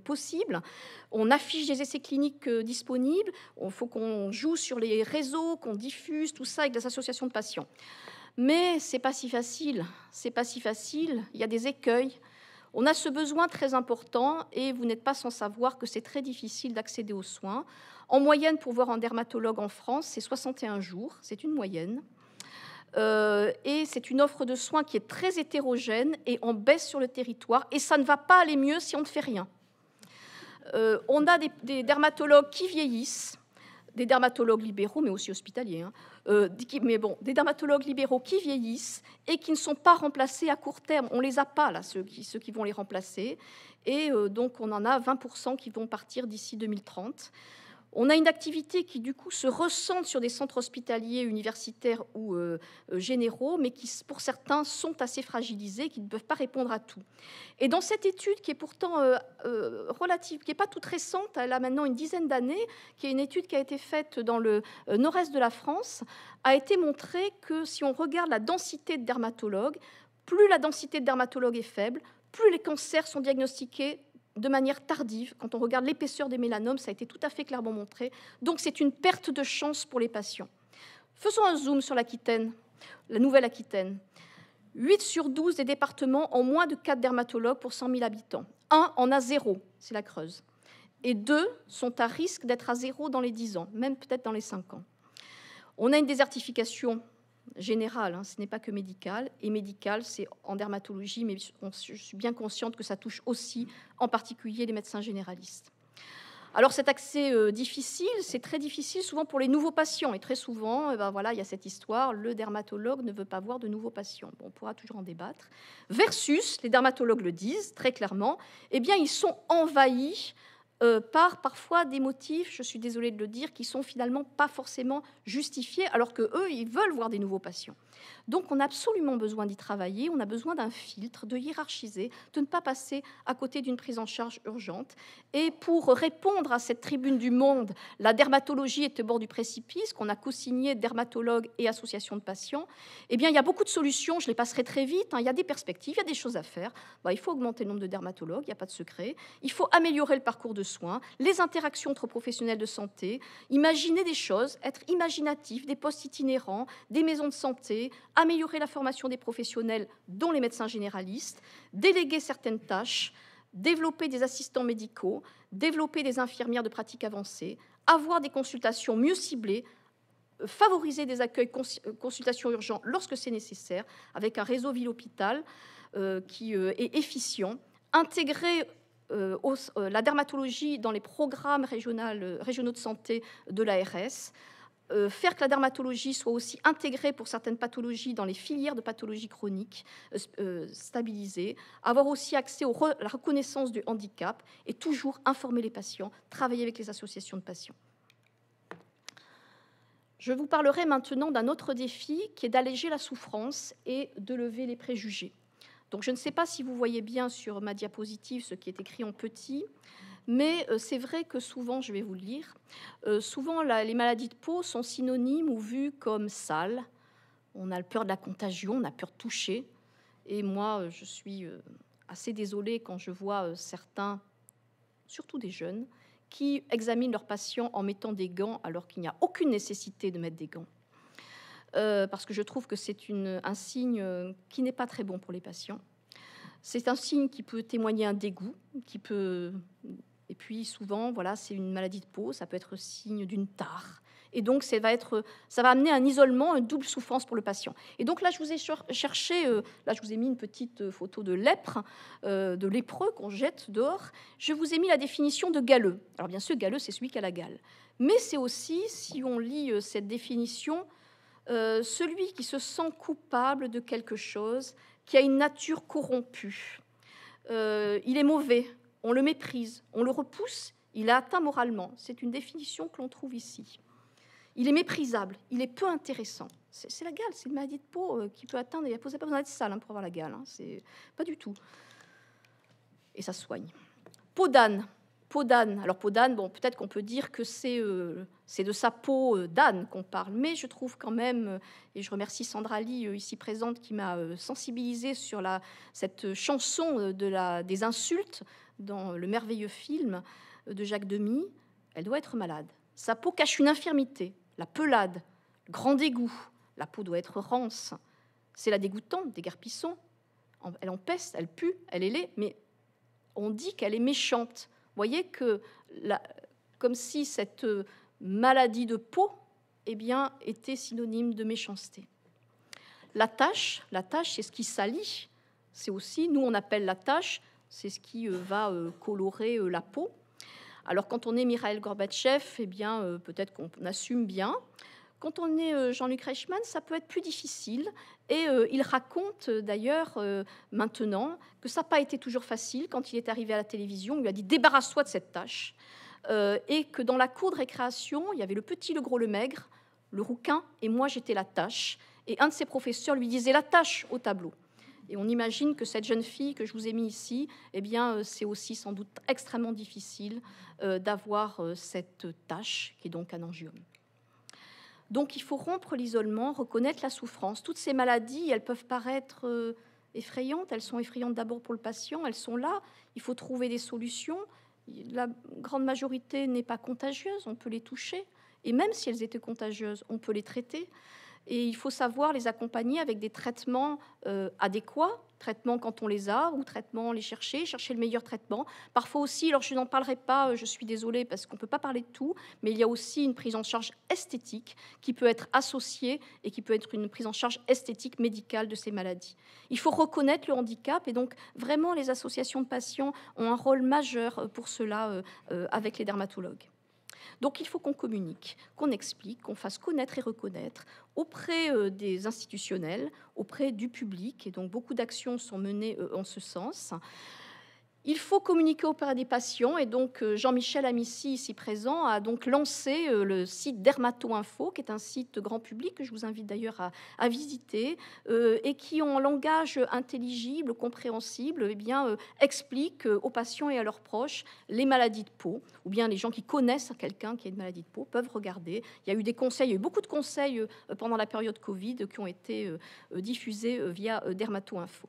possibles. On affiche des essais cliniques disponibles. Il faut qu'on joue sur les réseaux, qu'on diffuse tout ça avec des associations de patients. Mais ce n'est pas si facile. C'est pas si facile. Il y a des écueils. On a ce besoin très important et vous n'êtes pas sans savoir que c'est très difficile d'accéder aux soins. En moyenne, pour voir un dermatologue en France, c'est 61 jours, c'est une moyenne. Et c'est une offre de soins qui est très hétérogène et en baisse sur le territoire. Et ça ne va pas aller mieux si on ne fait rien. On a des dermatologues qui vieillissent, des dermatologues libéraux, mais aussi hospitaliers, des dermatologues libéraux qui vieillissent et qui ne sont pas remplacés à court terme. On ne les a pas, là, ceux qui vont les remplacer. Et donc, on en a 20% qui vont partir d'ici 2030. On a une activité qui, du coup, se recentre sur des centres hospitaliers, universitaires ou généraux, mais qui, pour certains, sont assez fragilisés, qui ne peuvent pas répondre à tout. Et dans cette étude, qui est pourtant relative, qui n'est pas toute récente, elle a maintenant une dizaine d'années, qui est une étude qui a été faite dans le nord-est de la France, a été montré que si on regarde la densité de dermatologues, plus la densité de dermatologues est faible, plus les cancers sont diagnostiqués de manière tardive. Quand on regarde l'épaisseur des mélanomes, ça a été tout à fait clairement montré. Donc, c'est une perte de chance pour les patients. Faisons un zoom sur l'Aquitaine, la Nouvelle-Aquitaine. 8 sur 12 des départements ont moins de 4 dermatologues pour 100 000 habitants. 1 en a 0, c'est la Creuse. Et 2 sont à risque d'être à 0 dans les 10 ans, même peut-être dans les 5 ans. On a une désertification générale, ce n'est pas que médical. Et médical, c'est en dermatologie, mais je suis bien consciente que ça touche aussi, en particulier, les médecins généralistes. Alors, cet accès difficile, c'est très difficile souvent pour les nouveaux patients. Et très souvent, voilà, il y a cette histoire, le dermatologue ne veut pas voir de nouveaux patients. Bon, on pourra toujours en débattre. Versus, les dermatologues le disent très clairement, eh bien, ils sont envahis par parfois des motifs, je suis désolée de le dire, qui sont finalement pas forcément justifiés, alors qu'eux, ils veulent voir des nouveaux patients. Donc, on a absolument besoin d'y travailler, on a besoin d'un filtre, de hiérarchiser, de ne pas passer à côté d'une prise en charge urgente. Et pour répondre à cette tribune du Monde, la dermatologie est au bord du précipice, qu'on a co-signé dermatologues et associations de patients, eh bien, il y a beaucoup de solutions, je les passerai très vite, il y a des perspectives, il y a des choses à faire. Il faut augmenter le nombre de dermatologues, il n'y a pas de secret. Il faut améliorer le parcours de soins, les interactions entre professionnels de santé, imaginer des choses, être imaginatif, des postes itinérants, des maisons de santé, améliorer la formation des professionnels, dont les médecins généralistes, déléguer certaines tâches, développer des assistants médicaux, développer des infirmières de pratique avancée, avoir des consultations mieux ciblées, favoriser des accueils consultations urgentes lorsque c'est nécessaire, avec un réseau ville-hôpital qui est efficient, intégrer la dermatologie dans les programmes régionaux de santé de l'ARS, faire que la dermatologie soit aussi intégrée pour certaines pathologies dans les filières de pathologies chroniques stabilisées, avoir aussi accès à la reconnaissance du handicap et toujours informer les patients, travailler avec les associations de patients. Je vous parlerai maintenant d'un autre défi qui est d'alléger la souffrance et de lever les préjugés. Donc, je ne sais pas si vous voyez bien sur ma diapositive ce qui est écrit en petit, mais c'est vrai que souvent, je vais vous le lire, souvent les maladies de peau sont synonymes ou vues comme sales. On a peur de la contagion, on a peur de toucher. Et moi, je suis assez désolée quand je vois certains, surtout des jeunes, qui examinent leurs patients en mettant des gants alors qu'il n'y a aucune nécessité de mettre des gants. Parce que je trouve que c'est un signe qui n'est pas très bon pour les patients. C'est un signe qui peut témoigner un dégoût, et puis souvent, voilà, c'est une maladie de peau, ça peut être signe d'une tare. Et donc, ça va amener un isolement, une double souffrance pour le patient. Et donc là, je vous ai cherché, là, je vous ai mis une petite photo de lèpre, de lépreux qu'on jette dehors. Je vous ai mis la définition de galleux. Alors bien sûr, galleux, c'est celui qui a la gale. Mais c'est aussi, si on lit cette définition, celui qui se sent coupable de quelque chose, qui a une nature corrompue. Il est mauvais, on le méprise, on le repousse, il est atteint moralement. C'est une définition que l'on trouve ici. Il est méprisable, il est peu intéressant. C'est la gale, c'est une maladie de peau qui peut atteindre. Il n'y a pas besoin d'être sale pour avoir la gale, c'est pas du tout. Et ça soigne. Peau d'âne. Peau d'âne. Alors, peau d'âne, bon, peut-être qu'on peut dire que c'est de sa peau d'âne qu'on parle, mais je trouve quand même, et je remercie Sandra Lee, ici présente, qui m'a sensibilisée sur cette chanson des insultes dans le merveilleux film de Jacques Demy. Elle doit être malade. Sa peau cache une infirmité, la pelade, le grand dégoût. La peau doit être rance. C'est la dégoûtante des garpissons. Elle empeste, elle pue, elle est laide, mais on dit qu'elle est méchante. Vous voyez que, comme si cette maladie de peau, eh bien, était synonyme de méchanceté. La tache, c'est ce qui salit. C'est aussi, nous on appelle la tache, c'est ce qui va colorer la peau. Alors quand on est Mikhaïl Gorbatchev, eh bien, peut-être qu'on assume bien. Quand on est Jean-Luc Reichmann, ça peut être plus difficile. Et il raconte d'ailleurs maintenant que ça n'a pas été toujours facile. Quand il est arrivé à la télévision, on lui a dit « débarrasse-toi de cette tâche ». Et que dans la cour de récréation, il y avait le petit, le gros, le maigre, le rouquin, et moi j'étais la tâche. Et un de ses professeurs lui disait « la tâche au tableau ». Et on imagine que cette jeune fille que je vous ai mis ici, eh bien, c'est aussi sans doute extrêmement difficile d'avoir cette tâche, qui est donc un angiome. Donc il faut rompre l'isolement, reconnaître la souffrance. Toutes ces maladies, elles peuvent paraître effrayantes. Elles sont effrayantes d'abord pour le patient, elles sont là. Il faut trouver des solutions. La grande majorité n'est pas contagieuse, on peut les toucher. Et même si elles étaient contagieuses, on peut les traiter. Et il faut savoir les accompagner avec des traitements adéquats, traitements quand on les a, ou traitements les chercher le meilleur traitement. Parfois aussi, alors je n'en parlerai pas, je suis désolée parce qu'on ne peut pas parler de tout, mais il y a aussi une prise en charge esthétique qui peut être associée et qui peut être une prise en charge esthétique médicale de ces maladies. Il faut reconnaître le handicap et donc vraiment les associations de patients ont un rôle majeur pour cela avec les dermatologues. Donc il faut qu'on communique, qu'on explique, qu'on fasse connaître et reconnaître auprès des institutionnels, auprès du public, et donc beaucoup d'actions sont menées en ce sens. Il faut communiquer auprès des patients, et donc Jean-Michel Amici, ici présent, a donc lancé le site Dermato-Info, qui est un site grand public que je vous invite d'ailleurs à visiter, et qui, en langage intelligible, compréhensible, eh bien, explique aux patients et à leurs proches les maladies de peau, ou bien les gens qui connaissent quelqu'un qui a une maladie de peau peuvent regarder. Il y a eu des conseils, il y a eu beaucoup de conseils pendant la période Covid qui ont été diffusés via Dermato-Info.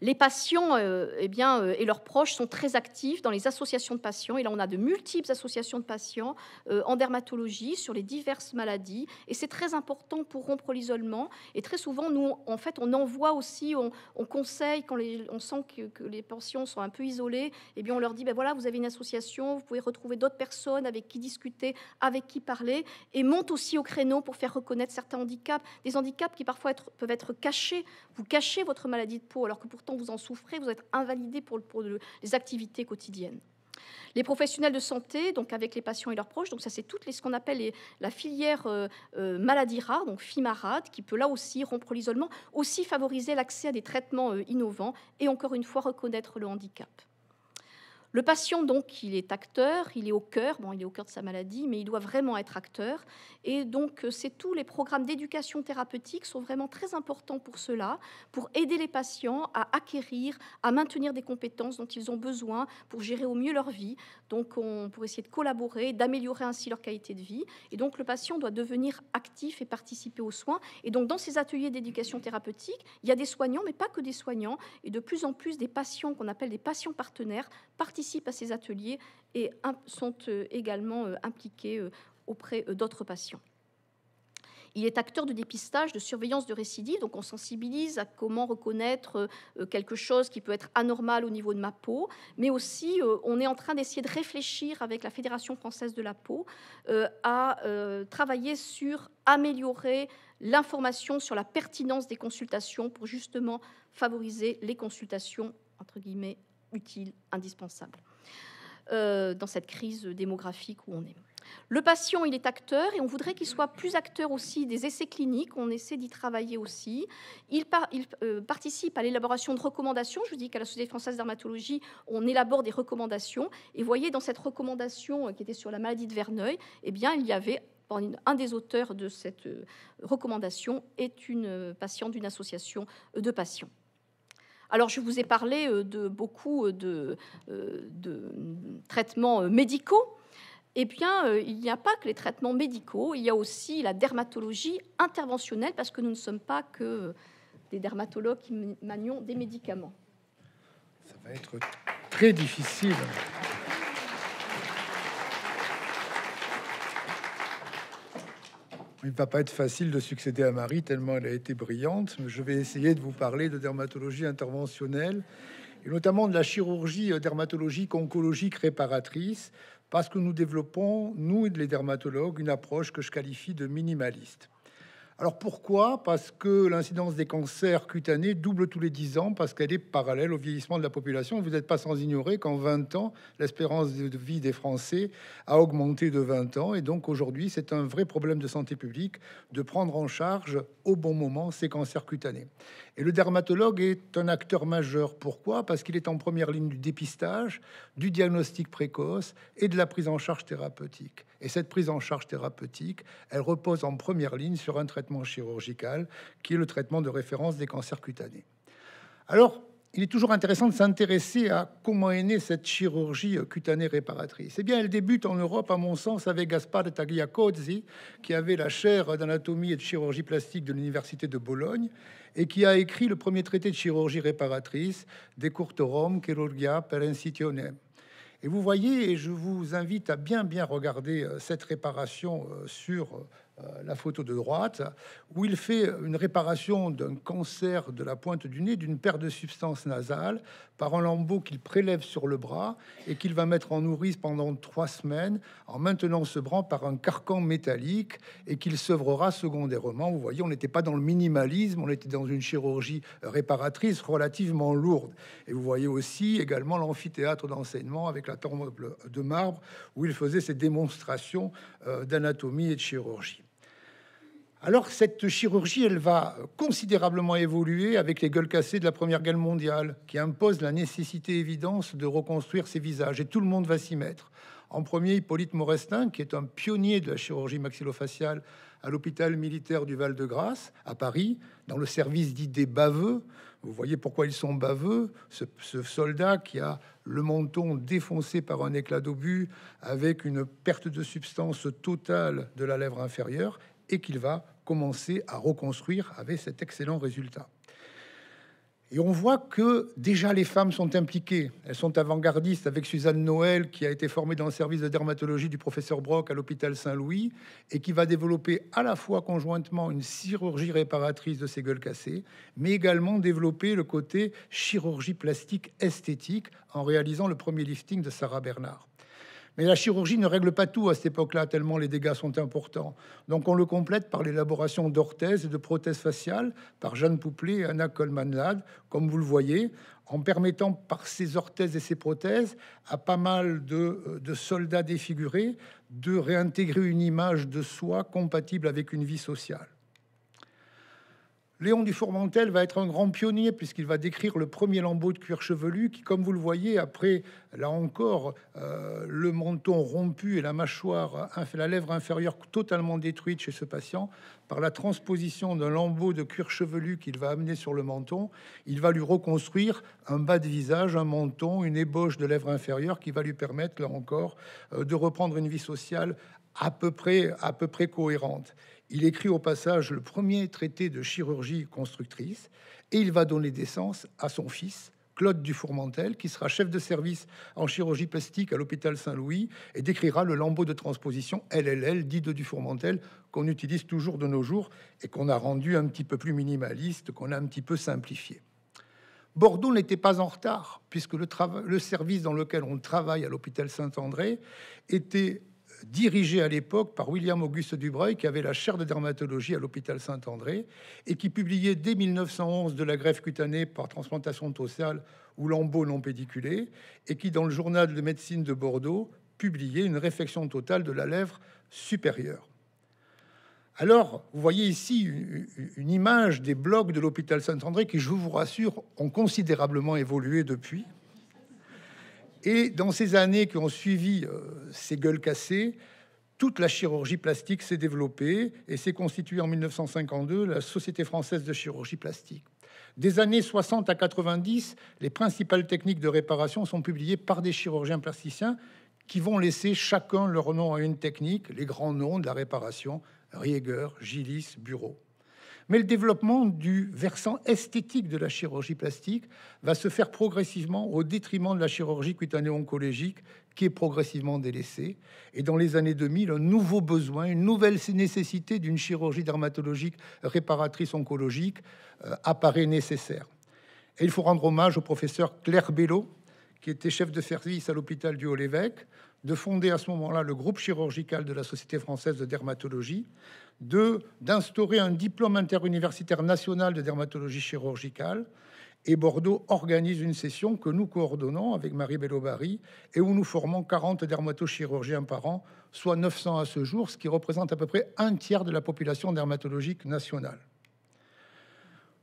Les patients et leurs proches sont très actifs dans les associations de patients. Et là, on a de multiples associations de patients en dermatologie sur les diverses maladies. Et c'est très important pour rompre l'isolement. Et très souvent, nous, en fait, on envoie aussi, on conseille, quand on sent que les patients sont un peu isolés, eh bien, on leur dit, ben voilà, vous avez une association, vous pouvez retrouver d'autres personnes avec qui discuter, avec qui parler. Et monte aussi au créneau pour faire reconnaître certains handicaps, des handicaps qui parfois peuvent être cachés. Vous cachez votre maladie de peau alors que pourtant vous en souffrez, vous êtes invalidé pour les activités quotidiennes. Les professionnels de santé, donc avec les patients et leurs proches, donc ça c'est ce qu'on appelle la filière maladies rares, donc FIMARAD, qui peut là aussi rompre l'isolement, aussi favoriser l'accès à des traitements innovants et encore une fois reconnaître le handicap. Le patient, donc, il est acteur, il est au cœur, il est au cœur de sa maladie, mais il doit vraiment être acteur. Et donc, tous les programmes d'éducation thérapeutique sont vraiment très importants pour cela, pour aider les patients à acquérir, à maintenir des compétences dont ils ont besoin pour gérer au mieux leur vie. Donc, pour essayer de collaborer, d'améliorer ainsi leur qualité de vie. Et donc, le patient doit devenir actif et participer aux soins. Et donc, dans ces ateliers d'éducation thérapeutique, il y a des soignants, mais pas que des soignants, et de plus en plus des patients qu'on appelle des patients partenaires participent à ces ateliers et sont également impliqués auprès d'autres patients. Il est acteur de dépistage, de surveillance de récidive, donc on sensibilise à comment reconnaître quelque chose qui peut être anormal au niveau de ma peau, mais aussi on est en train d'essayer de réfléchir avec la Fédération française de la peau à travailler sur améliorer l'information sur la pertinence des consultations pour justement favoriser les consultations, entre guillemets, utile, indispensable dans cette crise démographique où on est. Le patient, il est acteur et on voudrait qu'il soit plus acteur aussi des essais cliniques. On essaie d'y travailler aussi. Il participe à l'élaboration de recommandations. Je vous dis qu'à la Société française de dermatologie, on élabore des recommandations. Et vous voyez, dans cette recommandation qui était sur la maladie de Verneuil, eh bien, il y avait un des auteurs de cette recommandation est une patiente d'une association de patients. Alors, je vous ai parlé de beaucoup de traitements médicaux. Eh bien, il n'y a pas que les traitements médicaux, il y a aussi la dermatologie interventionnelle, parce que nous ne sommes pas que des dermatologues qui manions des médicaments. Ça va être très difficile. Il ne va pas être facile de succéder à Marie, tellement elle a été brillante. Mais je vais essayer de vous parler de dermatologie interventionnelle, et notamment de la chirurgie dermatologique oncologique réparatrice, parce que nous développons, nous les dermatologues, une approche que je qualifie de minimaliste. Alors pourquoi? Parce que l'incidence des cancers cutanés double tous les 10 ans, parce qu'elle est parallèle au vieillissement de la population. Vous n'êtes pas sans ignorer qu'en 20 ans, l'espérance de vie des Français a augmenté de 20 ans. Et donc aujourd'hui, c'est un vrai problème de santé publique de prendre en charge au bon moment ces cancers cutanés. Et le dermatologue est un acteur majeur. Pourquoi? Parce qu'il est en première ligne du dépistage, du diagnostic précoce et de la prise en charge thérapeutique. Et cette prise en charge thérapeutique, elle repose en première ligne sur un traitement chirurgical qui est le traitement de référence des cancers cutanés. Alors, il est toujours intéressant de s'intéresser à comment est née cette chirurgie cutanée réparatrice. Eh bien, elle débute en Europe, à mon sens, avec Gaspare Tagliacozzi, qui avait la chaire d'anatomie et de chirurgie plastique de l'université de Bologne et qui a écrit le premier traité de chirurgie réparatrice, De Curtorum Chirurgia per Insitionem. Et vous voyez, et je vous invite à bien regarder cette réparation sur la photo de droite, où il fait une réparation d'un cancer de la pointe du nez, d'une paire de substances nasales, par un lambeau qu'il prélève sur le bras et qu'il va mettre en nourrice pendant 3 semaines, en maintenant ce bras par un carcan métallique, et qu'il sevrera secondairement. Vous voyez, on n'était pas dans le minimalisme, on était dans une chirurgie réparatrice relativement lourde. Et vous voyez aussi également l'amphithéâtre d'enseignement avec la tombe de marbre, où il faisait ses démonstrations d'anatomie et de chirurgie. Alors, cette chirurgie, elle va considérablement évoluer avec les gueules cassées de la Première Guerre mondiale, qui imposent la nécessité évidente de reconstruire ces visages. Et tout le monde va s'y mettre. En premier, Hippolyte Maurestin, qui est un pionnier de la chirurgie maxillofaciale à l'hôpital militaire du Val-de-Grâce, à Paris, dans le service dit des baveux. Vous voyez pourquoi ils sont baveux. Ce soldat qui a le menton défoncé par un éclat d'obus, avec une perte de substance totale de la lèvre inférieure, et qu'il va commencer à reconstruire avec cet excellent résultat. Et on voit que déjà les femmes sont impliquées. Elles sont avant-gardistes avec Suzanne Noël, qui a été formée dans le service de dermatologie du professeur Brock à l'hôpital Saint-Louis, et qui va développer à la fois conjointement une chirurgie réparatrice de ces gueules cassées, mais également développer le côté chirurgie plastique esthétique en réalisant le premier lifting de Sarah Bernard. Mais la chirurgie ne règle pas tout à cette époque-là, tellement les dégâts sont importants. Donc on le complète par l'élaboration d'orthèses et de prothèses faciales par Jeanne Pouplet et Anna Coleman-Lade, comme vous le voyez, en permettant par ces orthèses et ces prothèses à pas mal de soldats défigurés de réintégrer une image de soi compatible avec une vie sociale. Léon Dufourmentel va être un grand pionnier puisqu'il va décrire le premier lambeau de cuir chevelu qui, comme vous le voyez, après, là encore, le menton rompu et la mâchoire, la lèvre inférieure totalement détruite chez ce patient, par la transposition d'un lambeau de cuir chevelu qu'il va amener sur le menton, il va lui reconstruire un bas de visage, un menton, une ébauche de lèvre inférieure qui va lui permettre, là encore, de reprendre une vie sociale à peu près cohérente. Il écrit au passage le premier traité de chirurgie constructrice et il va donner naissance à son fils, Claude Dufourmentel, qui sera chef de service en chirurgie plastique à l'hôpital Saint-Louis et décrira le lambeau de transposition LLL dit de Dufourmentel qu'on utilise toujours de nos jours et qu'on a rendu un petit peu plus minimaliste, qu'on a un petit peu simplifié. Bordeaux n'était pas en retard puisque le service dans lequel on travaille à l'hôpital Saint-André était dirigé à l'époque par William Auguste Dubreuil, qui avait la chaire de dermatologie à l'hôpital Saint-André et qui publiait dès 1911 de la greffe cutanée par transplantation tossale ou lambeau non pédiculé, et qui, dans le journal de médecine de Bordeaux, publiait une réfection totale de la lèvre supérieure. Alors, vous voyez ici une image des blocs de l'hôpital Saint-André qui, je vous rassure, ont considérablement évolué depuis. Et dans ces années qui ont suivi ces gueules cassées, toute la chirurgie plastique s'est développée et s'est constituée en 1952 la Société française de chirurgie plastique. Des années 60 à 90, les principales techniques de réparation sont publiées par des chirurgiens plasticiens qui vont laisser chacun leur nom à une technique, les grands noms de la réparation, Rieger, Gillis, Bureau. Mais le développement du versant esthétique de la chirurgie plastique va se faire progressivement au détriment de la chirurgie cutané-oncologique qui est progressivement délaissée. Et dans les années 2000, un nouveau besoin, une nouvelle nécessité d'une chirurgie dermatologique réparatrice oncologique apparaît nécessaire. Et il faut rendre hommage au professeur Claire Bello, qui était chef de service à l'hôpital du Haut-l'Évêque, de fonder à ce moment-là le groupe chirurgical de la Société française de dermatologie, d'instaurer un diplôme interuniversitaire national de dermatologie chirurgicale. Et Bordeaux organise une session que nous coordonnons avec Marie Bello-Bary et où nous formons 40 dermatochirurgiens par an, soit 900 à ce jour, ce qui représente à peu près un tiers de la population dermatologique nationale.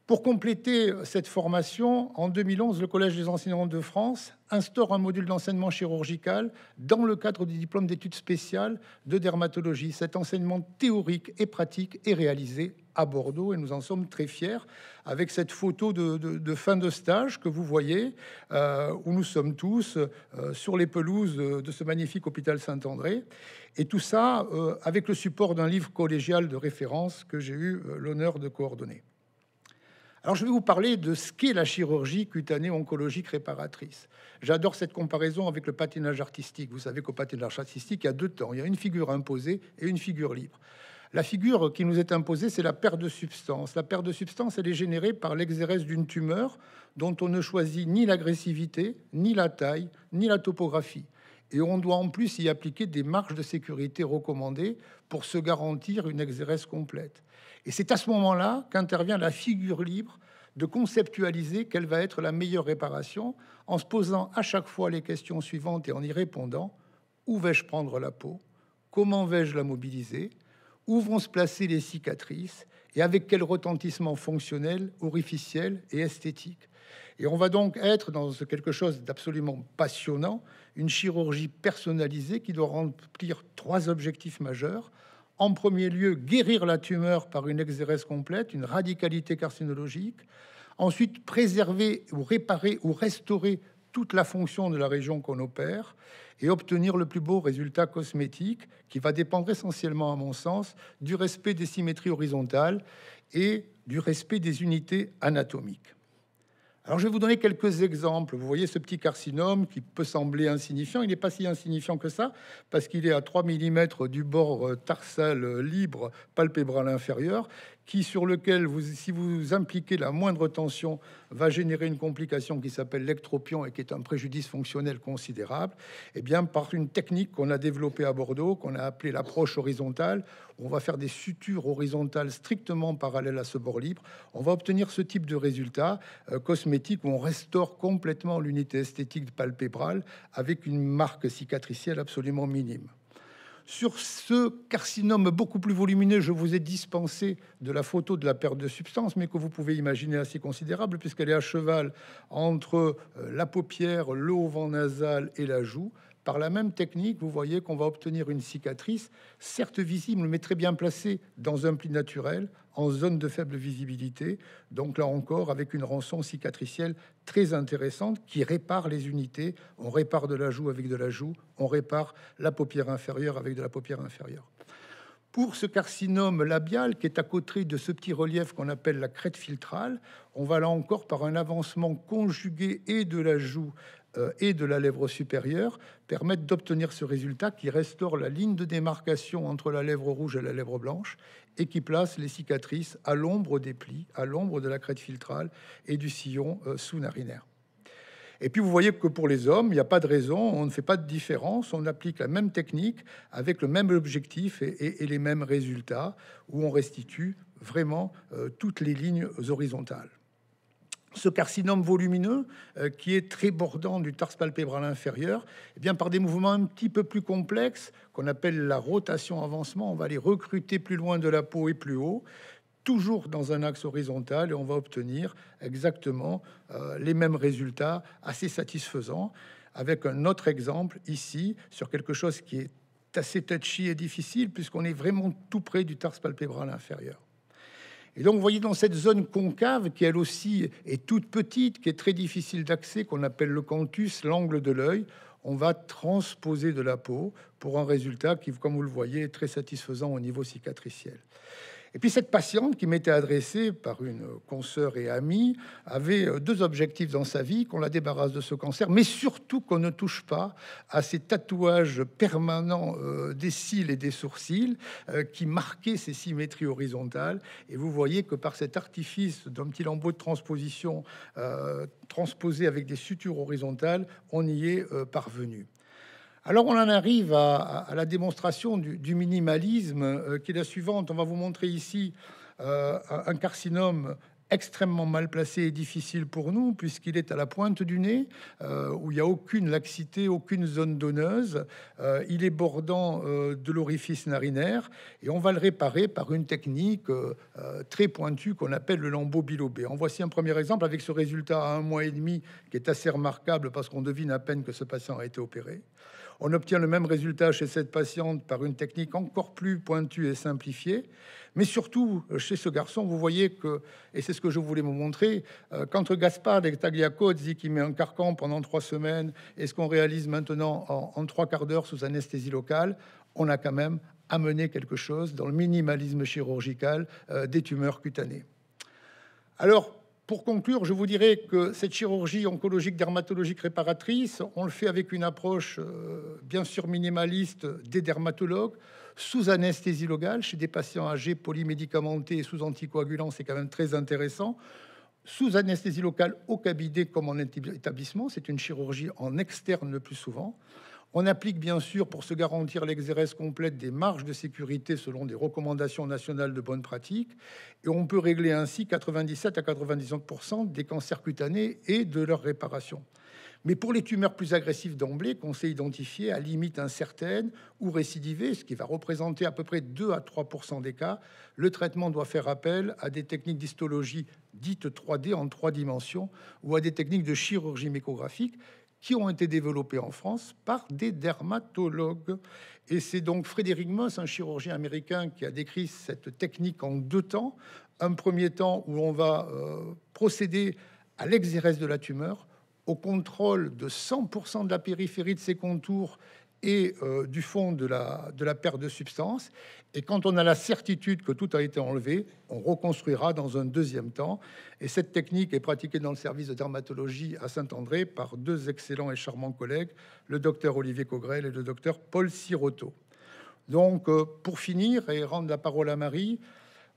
Pour compléter cette formation, en 2011, le Collège des enseignants de France instaure un module d'enseignement chirurgical dans le cadre du diplôme d'études spéciales de dermatologie. Cet enseignement théorique et pratique est réalisé à Bordeaux et nous en sommes très fiers avec cette photo de fin de stage que vous voyez, où nous sommes tous sur les pelouses de ce magnifique hôpital Saint-André. Et tout ça avec le support d'un livre collégial de référence que j'ai eu l'honneur de coordonner. Alors, je vais vous parler de ce qu'est la chirurgie cutanée oncologique réparatrice. J'adore cette comparaison avec le patinage artistique. Vous savez qu'au patinage artistique, il y a deux temps. Il y a une figure imposée et une figure libre. La figure qui nous est imposée, c'est la perte de substance. La perte de substance, elle est générée par l'exérèse d'une tumeur dont on ne choisit ni l'agressivité, ni la taille, ni la topographie. Et on doit en plus y appliquer des marges de sécurité recommandées pour se garantir une exérèse complète. Et c'est à ce moment-là qu'intervient la figure libre de conceptualiser quelle va être la meilleure réparation en se posant à chaque fois les questions suivantes et en y répondant. Où vais-je prendre la peau? Comment vais-je la mobiliser? Où vont se placer les cicatrices? Et avec quel retentissement fonctionnel, orificiel et esthétique? Et on va donc être dans quelque chose d'absolument passionnant, une chirurgie personnalisée qui doit remplir 3 objectifs majeurs. En premier lieu, guérir la tumeur par une exérèse complète, une radicalité carcinologique. Ensuite, préserver ou réparer ou restaurer toute la fonction de la région qu'on opère et obtenir le plus beau résultat cosmétique qui va dépendre essentiellement, à mon sens, du respect des symétries horizontales et du respect des unités anatomiques. Alors, je vais vous donner quelques exemples. Vous voyez ce petit carcinome qui peut sembler insignifiant. Il n'est pas si insignifiant que ça, parce qu'il est à 3 mm du bord tarsal libre palpébral inférieur, sur lequel, si vous impliquez la moindre tension, va générer une complication qui s'appelle l'ectropion et qui est un préjudice fonctionnel considérable. Et bien, par une technique qu'on a développée à Bordeaux, qu'on a appelée l'approche horizontale, on va faire des sutures horizontales strictement parallèles à ce bord libre. On va obtenir ce type de résultat cosmétique où on restaure complètement l'unité esthétique palpébrale avec une marque cicatricielle absolument minime. Sur ce carcinome beaucoup plus volumineux, je vous ai dispensé de la photo de la perte de substance, mais que vous pouvez imaginer assez considérable, puisqu'elle est à cheval entre la paupière, le haut-vent nasal et la joue. Par la même technique, vous voyez qu'on va obtenir une cicatrice, certes visible, mais très bien placée dans un pli naturel, en zone de faible visibilité. Donc là encore, avec une rançon cicatricielle très intéressante qui répare les unités. On répare de la joue avec de la joue, on répare la paupière inférieure avec de la paupière inférieure. Pour ce carcinome labial qui est à côté de ce petit relief qu'on appelle la crête filtrale, on va là encore par un avancement conjugué et de la joue et de la lèvre supérieure permettre d'obtenir ce résultat qui restaure la ligne de démarcation entre la lèvre rouge et la lèvre blanche et qui place les cicatrices à l'ombre des plis, à l'ombre de la crête filtrale et du sillon sous-narinaire. Et puis vous voyez que pour les hommes, il n'y a pas de raison, on ne fait pas de différence, on applique la même technique avec le même objectif et les mêmes résultats, où on restitue vraiment toutes les lignes horizontales. Ce carcinome volumineux, qui est très bordant du tarse palpébral inférieur, eh bien, par des mouvements un petit peu plus complexes, qu'on appelle la rotation-avancement, on va les recruter plus loin de la peau et plus haut, toujours dans un axe horizontal, et on va obtenir exactement les mêmes résultats assez satisfaisants, avec un autre exemple ici, sur quelque chose qui est assez touchy et difficile, puisqu'on est vraiment tout près du tarse palpébral inférieur. Et donc, vous voyez, dans cette zone concave, qui elle aussi est toute petite, qui est très difficile d'accès, qu'on appelle le canthus, l'angle de l'œil, on va transposer de la peau pour un résultat qui, comme vous le voyez, est très satisfaisant au niveau cicatriciel. Et puis cette patiente qui m'était adressée par une consoeur et amie avait deux objectifs dans sa vie: qu'on la débarrasse de ce cancer, mais surtout qu'on ne touche pas à ces tatouages permanents des cils et des sourcils qui marquaient ces symétries horizontales. Et vous voyez que par cet artifice d'un petit lambeau de transposition transposé avec des sutures horizontales, on y est parvenu. Alors on en arrive à la démonstration du minimalisme qui est la suivante. On va vous montrer ici un carcinome extrêmement mal placé et difficile pour nous, puisqu'il est à la pointe du nez, où il n'y a aucune laxité, aucune zone donneuse. Il est bordant de l'orifice narinaire, et on va le réparer par une technique très pointue qu'on appelle le lambeau bilobé. En voici un premier exemple avec ce résultat à 1 mois et demi, qui est assez remarquable parce qu'on devine à peine que ce patient a été opéré. On obtient le même résultat chez cette patiente par une technique encore plus pointue et simplifiée. Mais surtout, chez ce garçon, vous voyez que, et c'est ce que je voulais vous montrer, quand Gaspard de Tagliacozzi, qui met un carcan pendant 3 semaines, et ce qu'on réalise maintenant en 3 quarts d'heure sous anesthésie locale, on a quand même amené quelque chose dans le minimalisme chirurgical des tumeurs cutanées. Alors, pour conclure, je vous dirais que cette chirurgie oncologique dermatologique réparatrice, on le fait avec une approche bien sûr minimaliste des dermatologues, sous anesthésie locale chez des patients âgés polymédicamentés et sous anticoagulants, c'est quand même très intéressant. Sous anesthésie locale au cabinet comme en établissement, c'est une chirurgie en externe le plus souvent. On applique bien sûr, pour se garantir l'exérèse complète, des marges de sécurité selon des recommandations nationales de bonne pratique, et on peut régler ainsi 97 à 99% des cancers cutanés et de leur réparation. Mais pour les tumeurs plus agressives d'emblée, qu'on sait identifier à limite incertaine ou récidivées, ce qui va représenter à peu près 2 à 3% des cas, le traitement doit faire appel à des techniques d'histologie dites 3D en 3 dimensions ou à des techniques de chirurgie mécographique qui ont été développés en France par des dermatologues. Et c'est donc Frédéric Moss, un chirurgien américain, qui a décrit cette technique en 2 temps. Un premier temps où on va procéder à l'exérèse de la tumeur, au contrôle de 100% de la périphérie de ses contours et du fond de la perte de substance. Et quand on a la certitude que tout a été enlevé, on reconstruira dans un deuxième temps. Et cette technique est pratiquée dans le service de dermatologie à Saint-André par 2 excellents et charmants collègues, le docteur Olivier Cogrel et le docteur Paul Sirotto. Donc, pour finir et rendre la parole à Marie,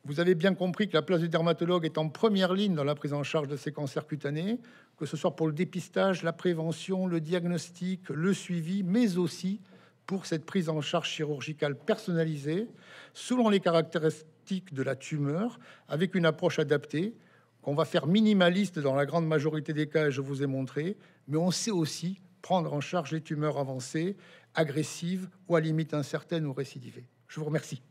vous avez bien compris que la place du dermatologue est en première ligne dans la prise en charge de ces cancers cutanés, que ce soit pour le dépistage, la prévention, le diagnostic, le suivi, mais aussi pour cette prise en charge chirurgicale personnalisée selon les caractéristiques de la tumeur, avec une approche adaptée qu'on va faire minimaliste dans la grande majorité des cas, et je vous ai montré, mais on sait aussi prendre en charge les tumeurs avancées, agressives ou à limite incertaine ou récidivées. Je vous remercie.